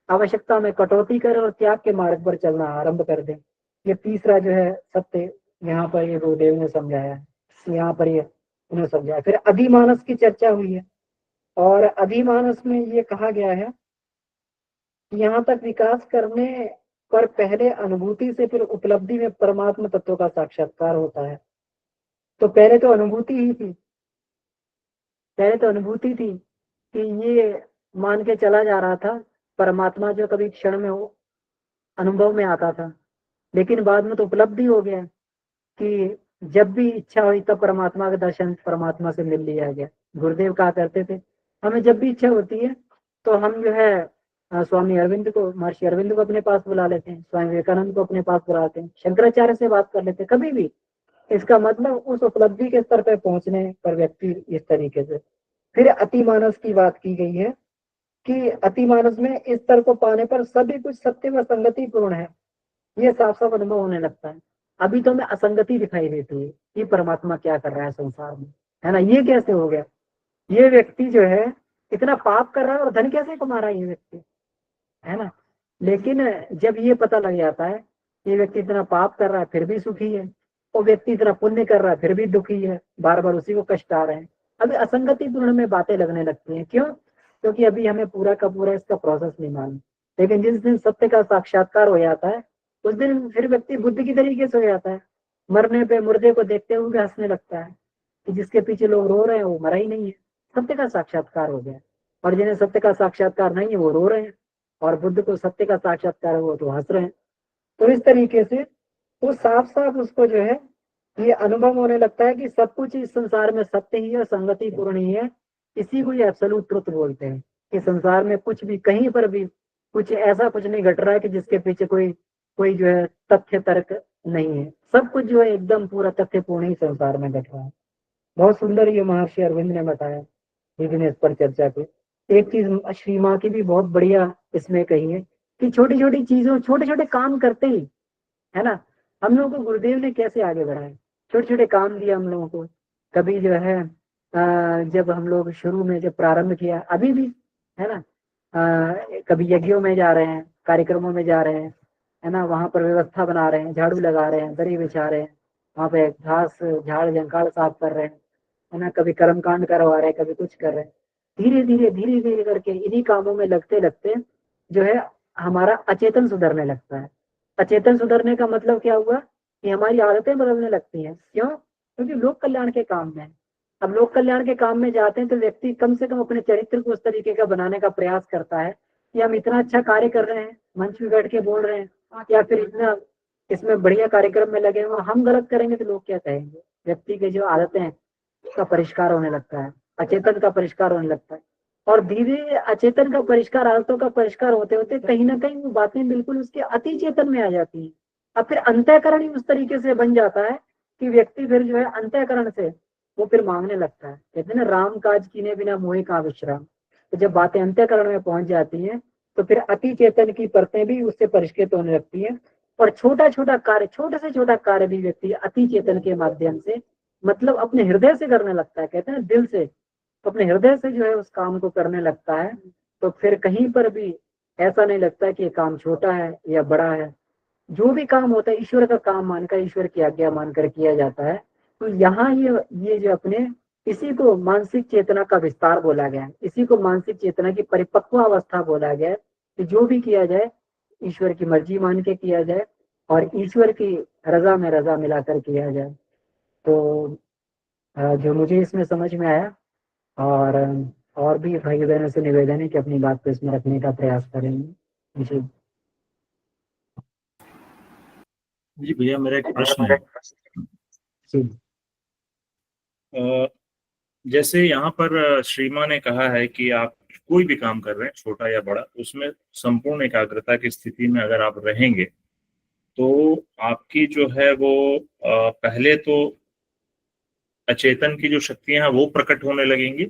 आवश्यकता में कटौती करे और त्याग के मार्ग पर चलना आरंभ कर दे। ये तीसरा जो है सत्य यहाँ पर ये गुरुदेव ने समझाया है, यहाँ पर ये उन्होंने समझाया। फिर अधिमानस की चर्चा हुई है, और अधिमानस में ये कहा गया है यहाँ तक विकास करने पर पहले अनुभूति से फिर उपलब्धि में परमात्मा तत्व का साक्षात्कार होता है। तो पहले तो अनुभूति ही थी, पहले तो अनुभूति थी कि ये मान के चला जा रहा था परमात्मा जो कभी क्षण में हो अनुभव में आता था, लेकिन बाद में तो उपलब्धि हो गया कि जब भी इच्छा हुई तब परमात्मा का दर्शन परमात्मा से मिल लिया गया। गुरुदेव कहा करते थे हमें जब भी इच्छा होती है तो हम जो है स्वामी अरविंद को, महर्षि अरविंद को अपने पास बुला लेते हैं, स्वामी विवेकानंद को अपने पास बुलाते हैं, शंकराचार्य से बात कर लेते हैं, कभी भी। इसका मतलब उस उपलब्धि के स्तर पर पहुंचने पर व्यक्ति इस तरीके से। फिर अतिमानस की बात की गई है कि अतिमानस में इस स्तर को पाने पर सभी कुछ सत्य व संगति पूर्ण है, ये साफ साफ अनुभव होने लगता है। अभी तो हमें असंगति दिखाई देती है कि परमात्मा क्या कर रहा है संसार में, है ना, ये कैसे हो गया, ये व्यक्ति जो है इतना पाप कर रहा है और धन कैसे कमा रहा है ये व्यक्ति, है ना। लेकिन जब ये पता लग जाता है ये व्यक्ति इतना पाप कर रहा है फिर भी सुखी है, और व्यक्ति इतना पुण्य कर रहा है फिर भी दुखी है, बार बार उसी को कष्ट आ रहे हैं, अभी असंगति पूर्ण में बातें लगने लगती हैं। क्यों? क्योंकि अभी हमें पूरा का पूरा इसका प्रोसेस नहीं मालूम। लेकिन जिस दिन सत्य का साक्षात्कार हो जाता है उस दिन फिर व्यक्ति बुद्ध की तरीके से हो जाता है, मरने पे मुर्दे को देखते हुए हंसने लगता है कि जिसके पीछे लोग रो रहे हैं वो मरा ही नहीं है, सत्य का साक्षात्कार हो गया। और जिन्हें सत्य का साक्षात्कार नहीं है वो रो रहे हैं, और बुद्ध को सत्य का साक्षात्कार हुआ तो हंस रहे हैं। तो इस तरीके से वो साफ साफ उसको जो है ये अनुभव होने लगता है कि सब कुछ इस संसार में सत्य ही है, संगति पूर्ण ही है। इसी को ये एब्सोल्यूट ट्रुथ बोलते हैं कि संसार में कुछ भी कहीं पर भी कुछ ऐसा कुछ नहीं घट रहा है कि जिसके पीछे कोई जो है तथ्य तर्क नहीं है, सब कुछ जो है एकदम पूरा तथ्य पूर्ण ही संसार में घट रहा है। बहुत सुंदर ये महर्षि अरविंद ने बताया, इस पर चर्चा की। एक चीज श्री माँ की भी बहुत बढ़िया इसमें कही है कि छोटी छोटी चीजों, छोटे छोटे काम करते ही, है ना, हम लोगों को गुरुदेव ने कैसे आगे बढ़ाया, छोटे छोटे काम दिए हम लोगों को। कभी जो है जब हम लोग शुरू में जब प्रारंभ किया, अभी भी है ना, कभी यज्ञों में जा रहे हैं, कार्यक्रमों में जा रहे हैं, है ना, वहाँ पर व्यवस्था बना रहे हैं, झाड़ू लगा रहे हैं, दरी बिछा रहे हैं, वहाँ पे घास झाड़ जंकाड़ साफ कर रहे हैं, है ना, कभी कर्मकांड करवा रहे हैं, कभी कुछ कर रहे हैं। धीरे धीरे धीरे धीरे करके इन्हीं कामों में लगते लगते जो है हमारा अचेतन सुधरने लगता है। अचेतन सुधरने का मतलब क्या हुआ कि हमारी आदतें बदलने लगती हैं। क्यों? क्योंकि लोक कल्याण के काम में। अब लोक कल्याण के काम में जाते हैं तो व्यक्ति कम से कम अपने चरित्र को उस तरीके का बनाने का प्रयास करता है कि हम इतना अच्छा कार्य कर रहे हैं, मंच में बैठ के बोल रहे हैं, या फिर इतना इसमें बढ़िया कार्यक्रम में लगे हुए, हम गलत करेंगे तो लोग क्या कहेंगे। व्यक्ति की जो आदतें हैं का परिष्कार होने लगता है, अचेतन का परिष्कार होने लगता है, और धीरे अचेतन का परिष्कार, आदतों का परिष्कार होते होते कहीं ना कहीं वो बातें बिल्कुल उसके अति चेतन में आ जाती हैं। अब फिर अंतःकरण ही उस तरीके से बन जाता है कि व्यक्ति फिर जो है अंतःकरण से वो फिर मांगने लगता है। कहते हैं ना, राम काज कीने बिना मोहि का विश्राम। तो जब बातें अंतःकरण में पहुंच जाती हैं तो फिर अति चेतन की परतें भी उससे परिष्कृत होने लगती हैं, और छोटा छोटा कार्य, छोटे से छोटा कार्य भी व्यक्ति अति चेतन के माध्यम से, मतलब अपने हृदय से करने लगता है। कहते हैं दिल से, तो अपने हृदय से जो है उस काम को करने लगता है। तो फिर कहीं पर भी ऐसा नहीं लगता कि ये काम छोटा है या बड़ा है। जो भी काम होता है ईश्वर का काम मानकर, ईश्वर की आज्ञा मानकर किया जाता है। तो यहाँ ये जो अपने, इसी को मानसिक चेतना का विस्तार बोला गया है, इसी को मानसिक चेतना की परिपक्व अवस्था बोला गया है कि जो भी किया जाए ईश्वर की मर्जी मान के किया जाए और ईश्वर की रजा में रजा मिलाकर किया जाए। तो जो मुझे इसमें समझ में आया, और भी भाई बहनों से निवेदन है कि अपनी बात को इसमें रखने का प्रयास करेंगे। जी जी भैया, मेरा एक प्रश्न है। जी जैसे यहाँ पर श्रीमान ने कहा है कि आप कोई भी काम कर रहे हैं, छोटा या बड़ा, उसमें संपूर्ण एकाग्रता की स्थिति में अगर आप रहेंगे तो आपकी जो है वो पहले तो अचेतन की जो शक्तियां हैं वो प्रकट होने लगेंगी,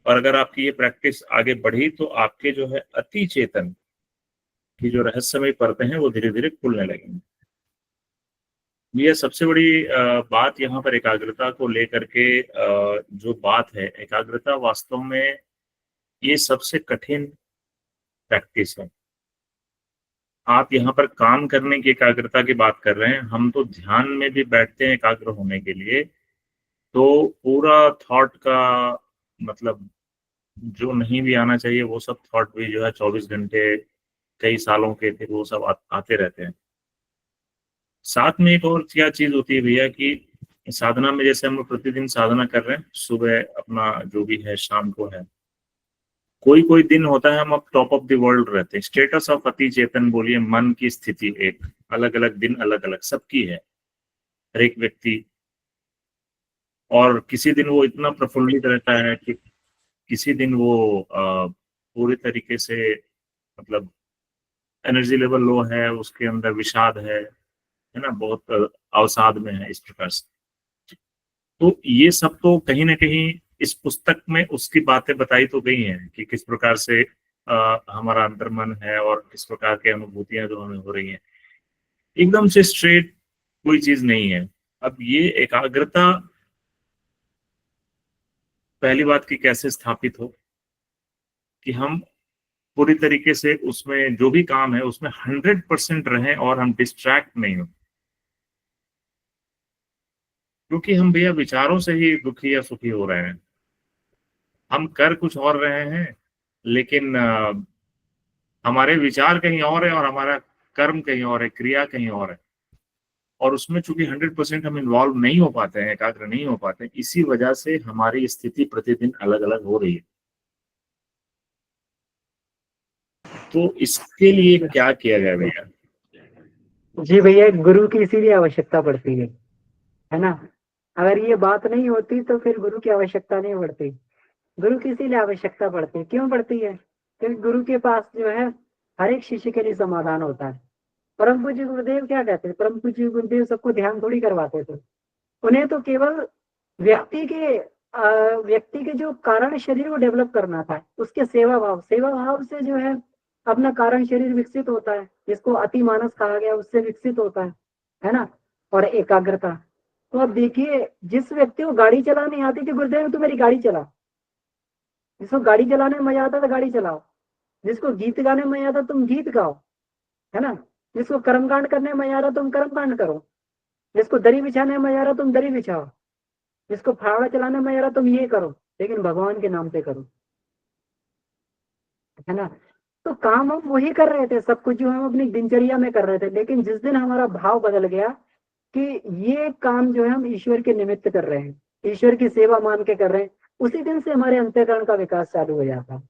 और अगर आपकी ये प्रैक्टिस आगे बढ़ी तो आपके जो है अति चेतन की जो रहस्यमय परतें हैं वो धीरे धीरे खुलने लगेंगी। ये सबसे बड़ी बात यहाँ पर एकाग्रता को लेकर के जो बात है, एकाग्रता वास्तव में ये सबसे कठिन प्रैक्टिस है। आप यहाँ पर काम करने की एकाग्रता की बात कर रहे हैं, हम तो ध्यान में भी बैठते हैं एकाग्र होने के लिए, तो पूरा थॉट का मतलब जो नहीं भी आना चाहिए वो सब थॉट भी जो है 24 घंटे कई सालों के फिर वो सब आते रहते हैं। साथ में एक और क्या चीज होती है भैया कि साधना में जैसे हम लोग प्रतिदिन साधना कर रहे हैं, सुबह अपना जो भी है शाम को है, कोई कोई दिन होता है हम अब टॉप ऑफ द वर्ल्ड रहते हैं। स्टेटस ऑफ अति चेतन बोलिए, मन की स्थिति एक अलग अलग दिन अलग अलग सबकी है, हर एक व्यक्ति। और किसी दिन वो इतना प्रफुल्लित रहता है कि किसी दिन वो पूरी तरीके से मतलब एनर्जी लेवल लो है, उसके अंदर विषाद है ना, बहुत अवसाद में है, इस प्रकार से। तो ये सब तो कहीं ना कहीं इस पुस्तक में उसकी बातें बताई तो गई हैं कि किस प्रकार से हमारा अंतर्मन है और किस प्रकार की अनुभूतियां जो हमें हो रही हैं। एकदम से स्ट्रेट कोई चीज नहीं है। अब ये एकाग्रता पहली बात की कैसे स्थापित हो कि हम पूरी तरीके से उसमें जो भी काम है उसमें 100% रहें और हम डिस्ट्रैक्ट नहीं हो, क्योंकि हम भैया विचारों से ही दुखी या सुखी हो रहे हैं। हम कर कुछ और रहे हैं लेकिन हमारे विचार कहीं और है और हमारा कर्म कहीं और है, क्रिया कहीं और है, और उसमें चूंकि 100% हम इन्वॉल्व नहीं हो पाते हैं, एकाग्र नहीं हो पाते हैं, इसी वजह से हमारी स्थिति प्रतिदिन अलग अलग हो रही है। तो इसके लिए क्या किया जाए भैया? जी भैया, गुरु की इसीलिए आवश्यकता पड़ती है ना। अगर ये बात नहीं होती तो फिर गुरु की आवश्यकता नहीं पड़ती। गुरु की इसीलिए आवश्यकता पड़ती है। क्यों पड़ती है? क्योंकि गुरु के पास जो है हर एक शिष्य के लिए समाधान होता है। परम पूज्य गुरुदेव क्या कहते हैं? परम पूज्य गुरुदेव सबको ध्यान थोड़ी करवाते थे। उन्हें तो केवल व्यक्ति के व्यक्ति के जो कारण शरीर को डेवलप करना था, उसके सेवा भाव से जो है अपना कारण शरीर विकसित होता है, जिसको अति मानस कहा गया, उससे विकसित होता है ना। और एकाग्रता, तो अब देखिए, जिस व्यक्ति को गाड़ी चलानी आती थी, गुरुदेव तू मेरी गाड़ी चला, जिसको गाड़ी चलाने में मजा आता था गाड़ी चलाओ, जिसको गीत गाने में मजा आता तुम गीत गाओ, है ना, जिसको कर्मकांड करने में मजा आ रहा तुम कर्मकांड करो, जिसको दरी बिछाने में मजा आ रहा तुम दरी बिछाओ, जिसको फावड़ा चलाने में मजा आ रहा तुम ये करो, लेकिन भगवान के नाम पे करो, है ना। तो काम हम वही कर रहे थे, सब कुछ जो हम अपनी दिनचर्या में कर रहे थे, लेकिन जिस दिन हमारा भाव बदल गया कि ये काम जो है हम ईश्वर के निमित्त कर रहे हैं, ईश्वर की सेवा मान के कर रहे हैं, उसी दिन से हमारे अंतःकरण का विकास चालू हो जाता है।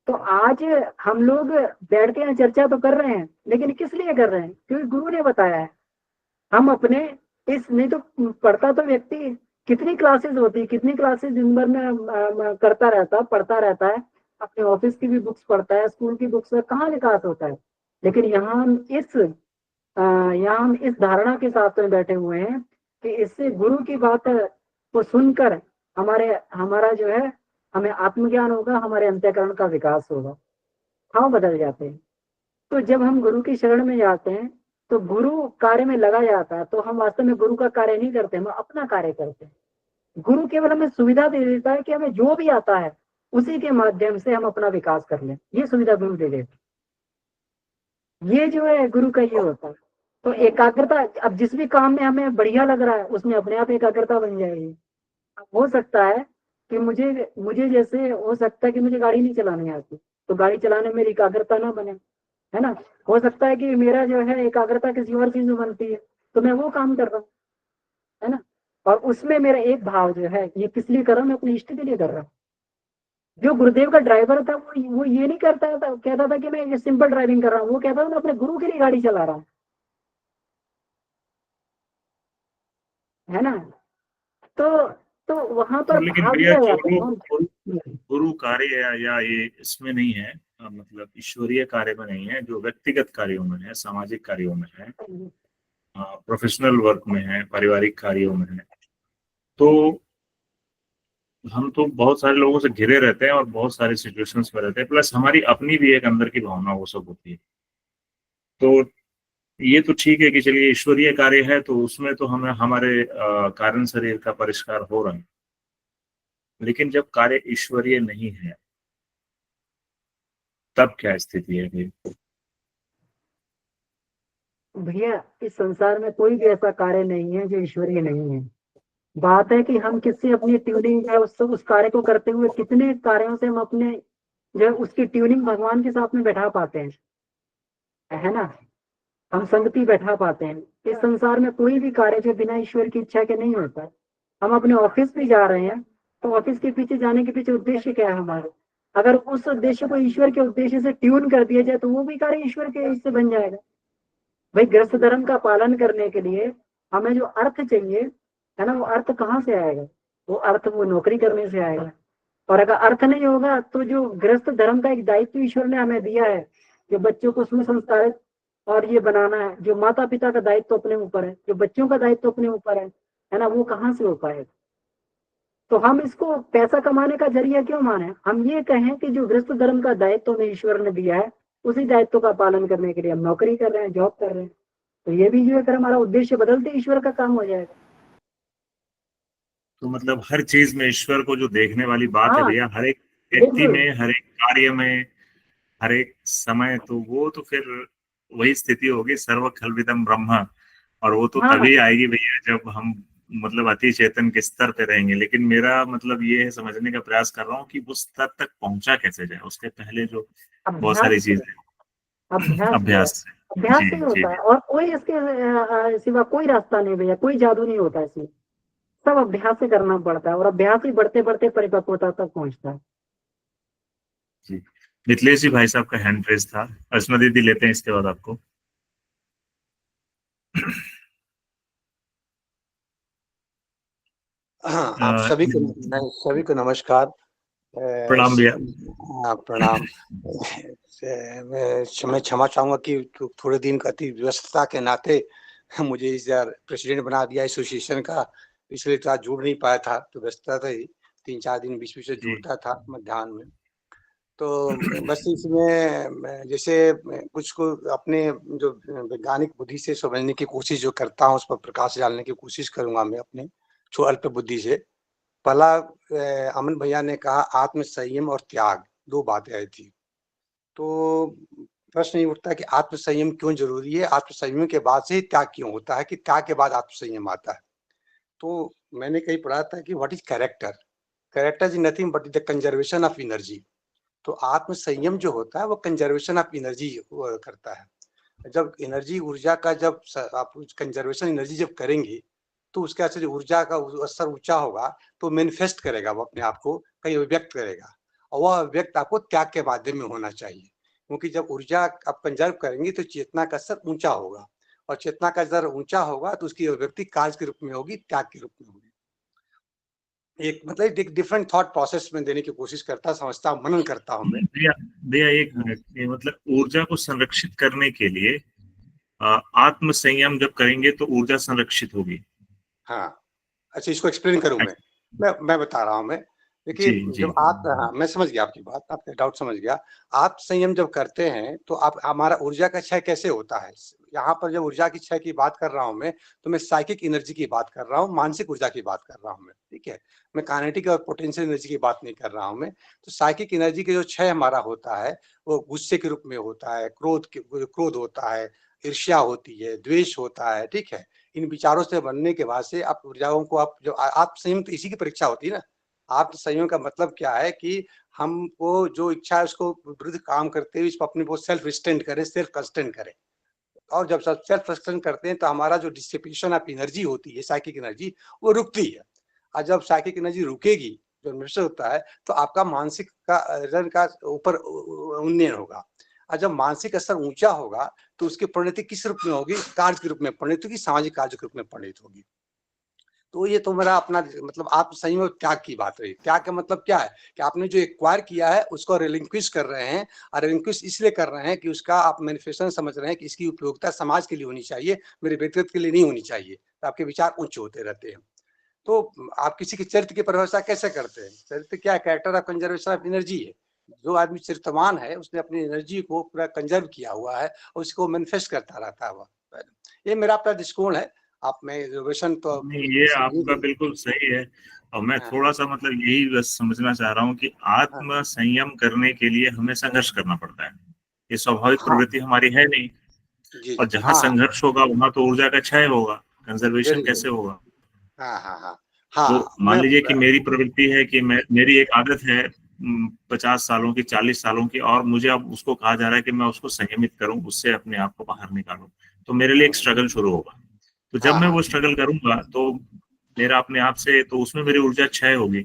तो आज हम लोग बैठ के यहाँ चर्चा तो कर रहे हैं, लेकिन किस लिए कर रहे हैं? क्योंकि गुरु ने बताया है। हम अपने इस, नहीं तो पढ़ता तो व्यक्ति कितनी क्लासेस होती, कितनी क्लासेस दिन भर में करता रहता, पढ़ता रहता है, अपने ऑफिस की भी बुक्स पढ़ता है, स्कूल की बुक्स, कहाँ विकास होता है। लेकिन यहाँ हम इस धारणा के साथ में बैठे हुए हैं कि इससे गुरु की बात को सुनकर हमारा जो है, हमें आत्मज्ञान होगा, हमारे अंतःकरण का विकास होगा, भाव बदल जाते हैं। तो जब हम गुरु की शरण में जाते हैं तो गुरु कार्य में लगा जाता है, तो हम वास्तव में गुरु का कार्य नहीं करते, हम अपना कार्य करते हैं। गुरु केवल हमें सुविधा दे देता है कि हमें जो भी आता है उसी के माध्यम से हम अपना विकास कर लें, ये सुविधा गुरु दे देता है। ये जो है गुरु का ये होता है। तो एकाग्रता, अब जिस भी काम में हमें बढ़िया लग रहा है उसमें अपने आप एकाग्रता बन जाएगी। हो सकता है कि मुझे जैसे हो सकता है कि मुझे गाड़ी नहीं चलानी आती, तो गाड़ी चलाने में मेरी एकाग्रता ना बने, है ना। हो सकता है कि मेरा जो है एकाग्रता किसी और चीज में बनती है, तो मैं वो काम कर रहा हूँ, है ना। और उसमें मेरा एक भाव जो है, ये किस लिए कर रहा हूँ, मैं अपने इष्ट के लिए कर रहा हूँ। जो गुरुदेव का ड्राइवर था वो ये नहीं करता था, कहता था कि मैं ये सिंपल ड्राइविंग कर रहा हूँ, वो कहता था मैं अपने गुरु के लिए गाड़ी चला रहा हूँ, है ना। तो तो वहां पर लेकिन भाव भैया ये आ जो जाता है। गुरु कार्य है या ये इसमें नहीं है, मतलब ईश्वरीय कार्य में नहीं है, जो व्यक्तिगत कार्यों में है, सामाजिक कार्यों में है, प्रोफेशनल वर्क में है, पारिवारिक कार्यों में है, तो हम तो बहुत सारे लोगों से घिरे रहते हैं और बहुत सारे सिचुएशंस में रहते हैं, प्लस हमारी अपनी भी एक अंदर की भावना वो सब होती है। तो ये तो ठीक है कि चलिए ईश्वरीय कार्य है, तो उसमें तो हमें हमारे कारण शरीर का परिष्कार हो रहा है, लेकिन जब कार्य ईश्वरीय नहीं है तब क्या स्थिति है भाई? भैया इस संसार में कोई भी ऐसा कार्य नहीं है जो ईश्वरीय नहीं है। बात है कि हम किससे अपनी ट्यूनिंग है उस कार्य को करते हुए कितने कार्यों से हम अपने जो है उसकी ट्यूनिंग भगवान के साथ में बैठा पाते हैं, है ना। हम संगति बैठा पाते हैं। इस संसार में कोई भी कार्य जो बिना ईश्वर की इच्छा के नहीं होता है। हम अपने ऑफिस भी जा रहे हैं, तो ऑफिस के पीछे जाने के पीछे उद्देश्य क्या है हमारा? अगर उस उद्देश्य को ईश्वर के उद्देश्य से ट्यून कर दिया जाए तो वो भी कार्य ईश्वर के इससे बन जाएगा। भाई गृहस्थ धर्म का पालन करने के लिए हमें जो अर्थ चाहिए, है ना, वो अर्थ कहाँ से आएगा? वो अर्थ वो नौकरी करने से आएगा। और अगर अर्थ नहीं होगा तो जो गृहस्थ धर्म का एक दायित्व ईश्वर ने हमें दिया है, जो बच्चों को सुसंस्कारित और ये बनाना है, जो माता पिता का दायित्व अपने ऊपर है, जो बच्चों का दायित्व अपने ऊपर है ना, वो कहाँ से हो पाएगा? तो हम इसको पैसा कमाने का जरिया क्यों माने? हम ये कहें कि जो गृहस्थ धर्म का दायित्व हमें ईश्वर ने दिया है, उसी दायित्व का पालन करने के लिए हम नौकरी कर रहे हैं, जॉब कर रहे हैं। तो ये भी जो है, अगर हमारा उद्देश्य बदलते ईश्वर का काम हो जाएगा। तो मतलब हर चीज में ईश्वर को जो देखने वाली बात है हाँ भैया, हर एक व्यक्ति बिल्कुल। में, हर एक कार्य में, हर एक समय, तो वो तो फिर वही स्थिति होगी सर्व खलविदम ब्रह्म। और वो तो हाँ तभी आएगी भैया जब हम मतलब अति चेतन के स्तर पे रहेंगे। लेकिन मेरा मतलब ये है, समझने का प्रयास कर रहा हूँ कि उस स्तर तक पहुंचा कैसे जाए, उसके पहले जो बहुत अभ्यास सारी से, चीजें। अभ्यास से, अभ्यास से। अभ्यास जी से ही जी। होता है। और कोई इसके सिवा कोई रास्ता नहीं भैया, कोई जादू नहीं होता इसमें। सब अभ्यास से करना पड़ता है, और अभ्यास ही बढ़ते बढ़ते परिपक्वता तक पहुंचता है। जी, मिथिलेश जी भाई साहब का हैंड रेस था, अस्मा दीदी लेते हैं इसके बाद आपको। हाँ, आप सभी को नमस्कार। प्रणाम भैया। प्रणाम। मैं क्षमा चाहूंगा कि थोड़े दिन का अति व्यस्तता के नाते मुझे इस प्रेसिडेंट बना दिया एसोसिएशन का, इसलिए तो आज जुड़ नहीं पाया था। तो व्यस्तता था, 3-4 दिन बीच बीच से जुड़ता था मध्याह्न में। तो बस इसमें जैसे कुछ को अपने जो वैज्ञानिक बुद्धि से समझने की कोशिश जो करता हूँ, उस पर प्रकाश डालने की कोशिश करूंगा मैं अपने अल्प बुद्धि से। पहला, अमन भैया ने कहा आत्म संयम और त्याग, 2 बातें आई थी। तो प्रश्न ये उठता है कि आत्म संयम क्यों जरूरी है, आत्म संयम के बाद से ही त्याग क्यों होता है, कि त्याग के बाद आत्म संयम आता है। तो मैंने कहीं पढ़ा था कि what is character, character is nothing but the conservation of energy. तो आत्म संयम जो होता है वो कंजर्वेशन ऑफ एनर्जी करता है। जब एनर्जी, ऊर्जा का जब आप कंजर्वेशन एनर्जी जब करेंगे, तो उसके असर ऊर्जा का स्तर ऊंचा होगा, तो मैनिफेस्ट करेगा, वो अपने आप को कहीं व्यक्त करेगा, और वह व्यक्त आपको त्याग के माध्यम में होना चाहिए। क्योंकि जब ऊर्जा आप कंजर्व करेंगे तो चेतना का स्तर ऊंचा होगा, और चेतना का स्तर ऊंचा होगा तो उसकी अभिव्यक्ति कार्य के रूप में होगी, त्याग के रूप में होगी। एक मतलब एक डिफरेंट थॉट प्रोसेस में देने की कोशिश करता, समझता, मनन करता हूँ मैं। भैया 1 मिनट, ये मतलब ऊर्जा को संरक्षित करने के लिए आत्म संयम जब करेंगे तो ऊर्जा संरक्षित होगी। हाँ, अच्छा, इसको एक्सप्लेन करूं मैं बता रहा हूं मैं। देखिए, जब आप, हाँ, मैं समझ गया आपकी बात, आपका डाउट समझ गया। आप संयम जब करते हैं तो आप, हमारा ऊर्जा का क्षय कैसे होता है, यहाँ पर जब ऊर्जा की क्षय की बात कर रहा हूं मैं, तो मैं साइकिक एनर्जी की बात कर रहा हूँ, मानसिक ऊर्जा की बात कर रहा हूँ मैं, ठीक है। मैं काइनेटिक और पोटेंशियल एनर्जी की बात नहीं कर रहा हूँ मैं। तो साइकिक एनर्जी के जो क्षय हमारा होता है, वो गुस्से के रूप में होता है, क्रोध होता है, ईर्ष्या होती है, द्वेष होता है, ठीक है। इन विचारों से बनने के बाद से आप ऊर्जाओं को, आप जो आप संयम, तो इसी की परीक्षा होती है ना। आप संयम का मतलब क्या है कि हमको जो इच्छा है उसको विरुद्ध काम करते हुए इसको अपने को सेल्फ रिस्ट्रेंट करें, सेल्फ कंस्ट्रेंट करें। और जब सेल्फ कंस्ट्रेंट करते हैं तो हमारा जो डिसिपेशन ऑफ एनर्जी होती है, साइकिक एनर्जी, वो रुकती है। और जब साइकिक एनर्जी रुकेगी, जो निश्चित होता है, तो आपका मानसिक का ऊपर उन्नयन होगा। और जब मानसिक स्तर ऊंचा होगा तो उसकी परिणति किस रूप में होगी, कार्य के रूप में परिणति होगी, सामाजिक कार्य के रूप में परिणत होगी। तो ये तो मेरा अपना मतलब, आप सही में त्याग की बात रही। त्याग का मतलब क्या है कि आपने जो एक्वायर किया है उसको रिलिंक्विश कर रहे हैं, और रिलिंक्विश इसलिए कर रहे हैं कि उसका आप मैनिफेस्टेशन समझ रहे हैं कि इसकी उपयोगिता समाज के लिए होनी चाहिए, मेरे व्यक्तित्व के लिए नहीं होनी चाहिए। तो आपके विचार उच्च होते रहते हैं। तो आप किसी के चरित्र की परिभाषा कैसे करते हैं? चरित्र क्या है? Character of conservation of energy है। जो आदमी चरित्रवान है उसने अपनी एनर्जी को पूरा कंजर्व किया हुआ है और उसको मैनिफेस्ट करता रहता है। वह, ये मेरा अपना दृष्टिकोण है। आप में रिजर्वेशन तो नहीं, ये आपका बिल्कुल सही है। और मैं थोड़ा सा मतलब यही बस समझना चाह रहा हूँ कि आत्म संयम करने के लिए हमें संघर्ष करना पड़ता है। ये स्वाभाविक प्रवृत्ति हमारी है नहीं। और जहाँ संघर्ष होगा वहां तो ऊर्जा का क्षय होगा, कंजर्वेशन कैसे होगा? तो मान लीजिए कि मेरी प्रवृत्ति है कि मेरी एक आदत है 50 सालों की, 40 सालों की, और मुझे अब उसको कहा जा रहा है कि मैं उसको संयमित करूं, उससे अपने आप को बाहर निकालूं। तो मेरे लिए एक स्ट्रगल शुरू होगा। तो जब मैं वो स्ट्रगल करूंगा तो मेरा अपने आप से, तो उसमें मेरी ऊर्जा क्षय होगी।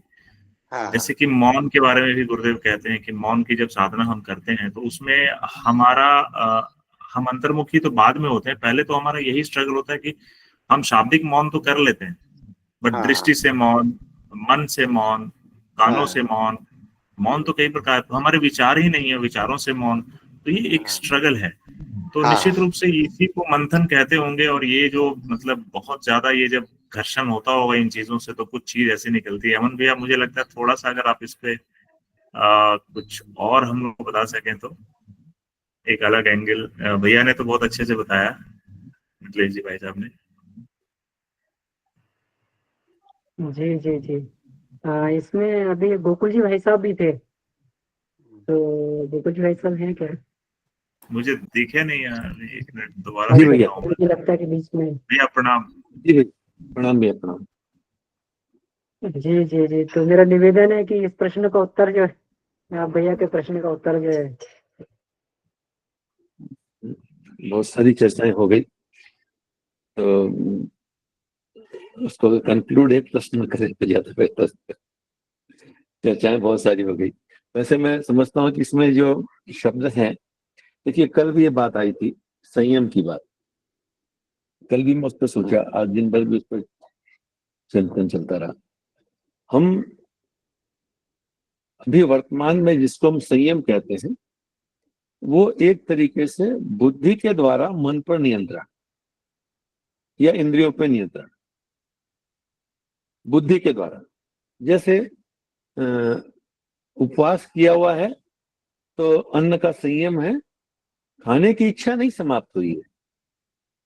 जैसे कि मौन के बारे में भी गुरुदेव कहते हैं कि मौन की जब साधना हम करते हैं तो उसमें हमारा हम अंतर्मुखी तो बाद में होते हैं, पहले तो हमारा यही स्ट्रगल होता है कि हम शाब्दिक मौन तो कर लेते हैं, बट दृष्टि से मौन, मन से मौन, कानों से मौन, मौन तो कई प्रकार, तो हमारे विचार ही नहीं है, विचारों से मौन। तो ये एक स्ट्रगल है। तो निश्चित रूप से इसी को मंथन कहते होंगे। और ये जो मतलब बहुत ज्यादा ये जब घर्षण होता होगा इन चीजों से तो कुछ चीज ऐसी निकलती है। अमन भैया, मुझे लगता है थोड़ा सा अगर आप इस पे कुछ और हम लोग बता सकें तो एक अलग एंगल। भैया ने तो बहुत अच्छे से बताया, मिथिलेश जी भाई साहब ने। जी जी जी। इसमें अभी गोकुल जी भाई साहब भी थे, तो गोकुल जी भाई साहब हैं क्या? मुझे दिखे नहीं यार, एक मिनट दोबारा जी भैया, मुझे लगता है कि बीच में। भैया प्रणाम। जी भैया प्रणाम, भैया प्रणाम। जी जी जी। तो मेरा निवेदन है कि इस प्रश्न का उत्तर जो है, भैया के प्रश्न का उत्तर जो है, बहुत सारी चर्चाएं हो गई, तो उसको कंक्लूड एक प्रश्न करें तो ज्यादा बेहतर। चर्चाएं बहुत सारी हो गई। वैसे मैं समझता हूँ कि इसमें जो शब्द हैं, देखिए कल भी ये बात आई थी, संयम की बात। कल भी मैं उस पर सोचा, आज दिन भर भी उस पर चिंतन चलता रहा। हम अभी वर्तमान में जिसको हम संयम कहते हैं, वो एक तरीके से बुद्धि के द्वारा मन पर नियंत्रण या इंद्रियों पर नियंत्रण, बुद्धि के द्वारा। जैसे उपवास किया हुआ है तो अन्न का संयम है, खाने की इच्छा नहीं समाप्त हुई है,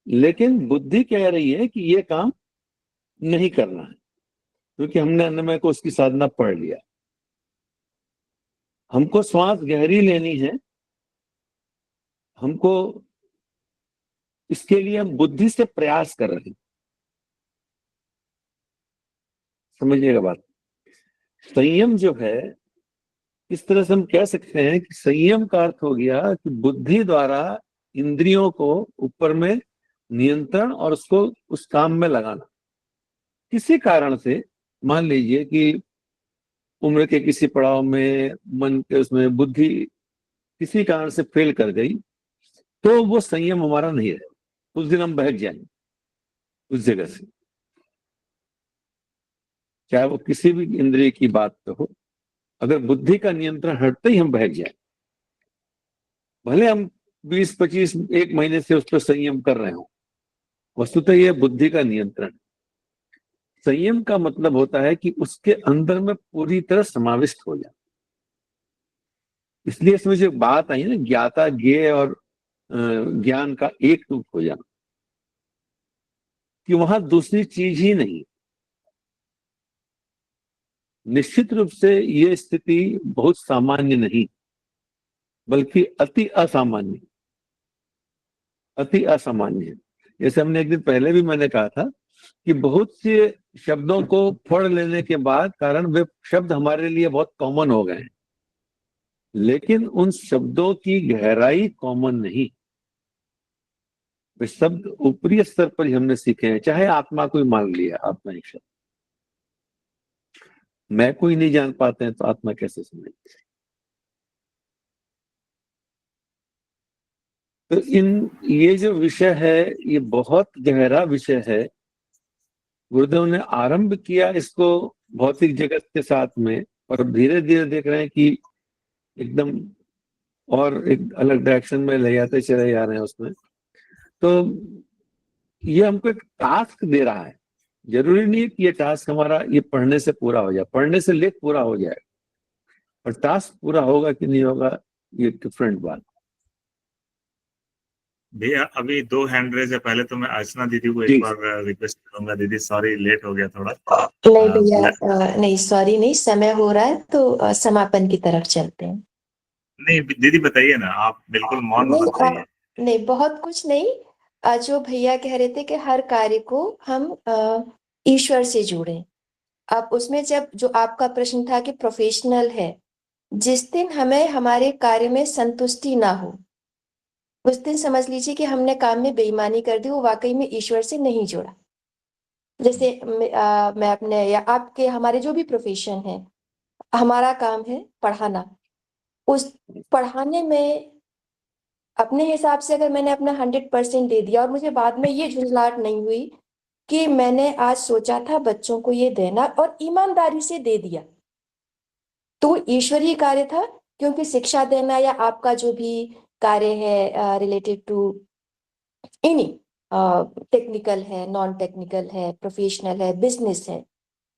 लेकिन बुद्धि कह रही है कि ये काम नहीं करना है, क्योंकि हमने अन्नमय को उसकी साधना पढ़ लिया। हमको श्वास गहरी लेनी है, हमको इसके लिए हम बुद्धि से प्रयास कर रहे हैं। समझिएगा बात। संयम जो है, इस तरह से हम कह सकते हैं कि संयम का अर्थ हो गया कि बुद्धि द्वारा इंद्रियों को ऊपर में नियंत्रण और उसको उस काम में लगाना। किसी कारण से मान लीजिए कि उम्र के किसी पड़ाव में मन के उसमें बुद्धि किसी कारण से फेल कर गई, तो वो संयम हमारा नहीं रहे, उस दिन हम बहक जाएंगे उस जगह से, चाहे वो किसी भी इंद्रिय की बात पे हो। अगर बुद्धि का नियंत्रण हटते ही हम बहक जाए, भले हम 20-25 एक महीने से उस पर संयम कर रहे हो, वस्तुतः यह बुद्धि का नियंत्रण। संयम का मतलब होता है कि उसके अंदर में पूरी तरह समाविष्ट हो जाए। इसलिए इसमें जो बात आई ना, ज्ञाता ज्ञेय और ज्ञान का एक रूप हो जाना, कि वहां दूसरी चीज ही नहीं। निश्चित रूप से ये स्थिति बहुत सामान्य नहीं, बल्कि अति असामान्य, अति असामान्य है। जैसे हमने एक दिन पहले भी मैंने कहा था कि बहुत से शब्दों को पढ़ लेने के बाद कारण वे शब्द हमारे लिए बहुत कॉमन हो गए हैं, लेकिन उन शब्दों की गहराई कॉमन नहीं। वे शब्द ऊपरी स्तर पर ही हमने सीखे हैं। चाहे आत्मा को ही मान लिया, आत्मा एक शब्द, मैं को ही नहीं जान पाते हैं तो आत्मा कैसे समझेंगे। तो ये जो विषय है, ये बहुत गहरा विषय है। गुरुदेव ने आरंभ किया इसको भौतिक जगत के साथ में, और धीरे धीरे देख रहे हैं कि एकदम और एक अलग डायरेक्शन में ले जाते चले जा रहे हैं उसमें। तो ये हमको एक टास्क दे रहा है। जरूरी नहीं है कि ये टास्क हमारा ये पढ़ने से पूरा हो जाए, पढ़ने से लेख पूरा हो जाए, और टास्क पूरा होगा कि नहीं होगा ये डिफरेंट बात। भैया अभी 2 हैंड रेज है। पहले तो मैं अर्चना दीदी को एक बार रिक्वेस्ट करूंगा। दीदी सॉरी, लेट हो गया थोड़ा। नहीं भैया, नहीं सॉरी, नहीं, समय हो रहा है तो समापन की तरफ चलते हैं। नहीं दीदी बताइए ना, आप बिल्कुल मौन मत रहिए। नहीं, बहुत कुछ नहीं। जो भैया कह रहे थे कि हर कार्य को हम ईश्वर से जोड़ें। अब उसमें जब जो आपका प्रश्न था कि प्रोफेशनल है, जिस दिन हमें हमारे कार्य में संतुष्टि ना हो, उस दिन समझ लीजिए कि हमने काम में बेईमानी कर दी, वो वाकई में ईश्वर से नहीं जुड़ा। जैसे मैं अपने या आपके, हमारे जो भी प्रोफेशन है, हमारा काम है पढ़ाना। उस पढ़ाने में अपने हिसाब से अगर मैंने अपना 100% दे दिया और मुझे बाद में ये झुंझलाहट नहीं हुई कि मैंने आज सोचा था बच्चों को ये देना और ईमानदारी से दे दिया, तो ईश्वरीय कार्य था। क्योंकि शिक्षा देना या आपका जो भी कार्य है रिलेटेड टू एनी, टेक्निकल है, नॉन टेक्निकल है, प्रोफेशनल है, बिजनेस है,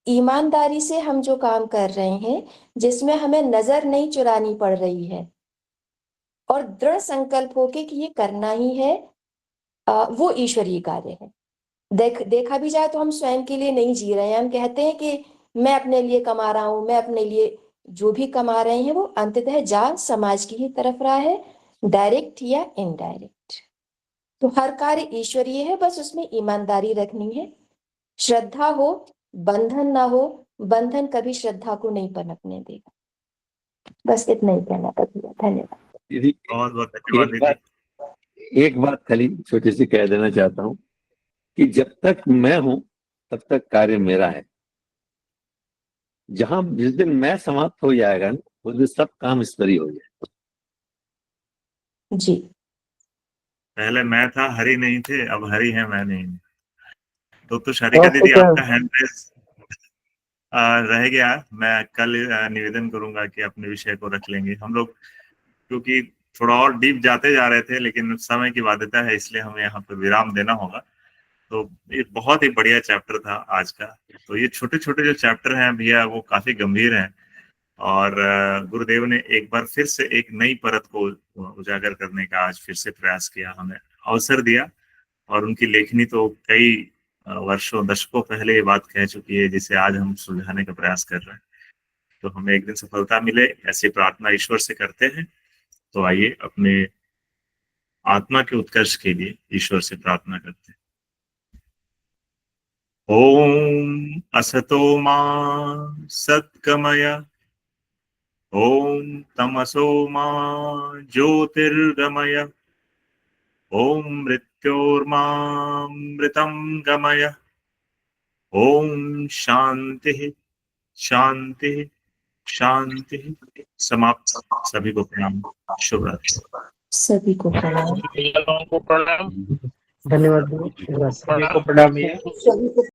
ईमानदारी से हम जो काम कर रहे हैं, जिसमें हमें नजर नहीं चुरानी पड़ रही है और दृढ़ संकल्प होके कि ये करना ही है, वो ईश्वरीय कार्य है। देखा भी जाए तो हम स्वयं के लिए नहीं जी रहे हैं। हम कहते हैं कि मैं अपने लिए कमा रहा हूं, मैं अपने लिए, जो भी कमा रहे हैं वो अंततः जा समाज की ही तरफ रहा है, डायरेक्ट या इनडायरेक्ट। तो हर कार्य ईश्वरीय है, बस उसमें ईमानदारी रखनी है। श्रद्धा हो, बंधन ना हो, बंधन कभी श्रद्धा को नहीं पनपने देगा। बस इतना ही कहना था भैया, धन्यवाद। दीदी बहुत बहुत धन्यवाद दीदी। एक बात खाली छोटी सी कह देना चाहता हूँ कि जब तक मैं हूं तब तक कार्य मेरा है। जहां जिस दिन मैं समाप्त हो जाएगा ना, उस दिन सब काम ईश्वरी हो जाएगा। जी, पहले मैं था, हरि नहीं थे, अब हरि है, मैं नहीं। तो शारिका दीदी आपका हैंड रेस रह गया। मैं कल निवेदन करूंगा कि अपने विषय को रख लेंगे हम लोग, क्योंकि थोड़ा और डीप जाते जा रहे थे, लेकिन समय की बाध्यता है, इसलिए हमें यहाँ पर विराम देना होगा। तो ये बहुत ही बढ़िया चैप्टर था आज का। तो ये छोटे छोटे जो चैप्टर हैं भैया, वो काफी गंभीर हैं और गुरुदेव ने एक बार फिर से एक नई परत को उजागर करने का आज फिर से प्रयास किया, हमें अवसर दिया। और उनकी लेखनी तो कई वर्षों दशकों पहले ये बात कह चुकी है, जिसे आज हम सुलझाने का प्रयास कर रहे हैं। तो हमें एक दिन सफलता मिले, ऐसी प्रार्थना ईश्वर से करते हैं। तो आइए अपने आत्मा के उत्कर्ष के लिए ईश्वर से प्रार्थना करते हैं। ओम असतो मा सद्गमय, ओम तमसो मा ज्योतिर्गमय, ओम मृत्योर्मामृतं गमय, ओम शांति शांति शांति। समाप्त। सभी को प्रणाम, शुभ रात्रि। सभी को प्रणाम। धन्यवाद। सभी को प्रणाम।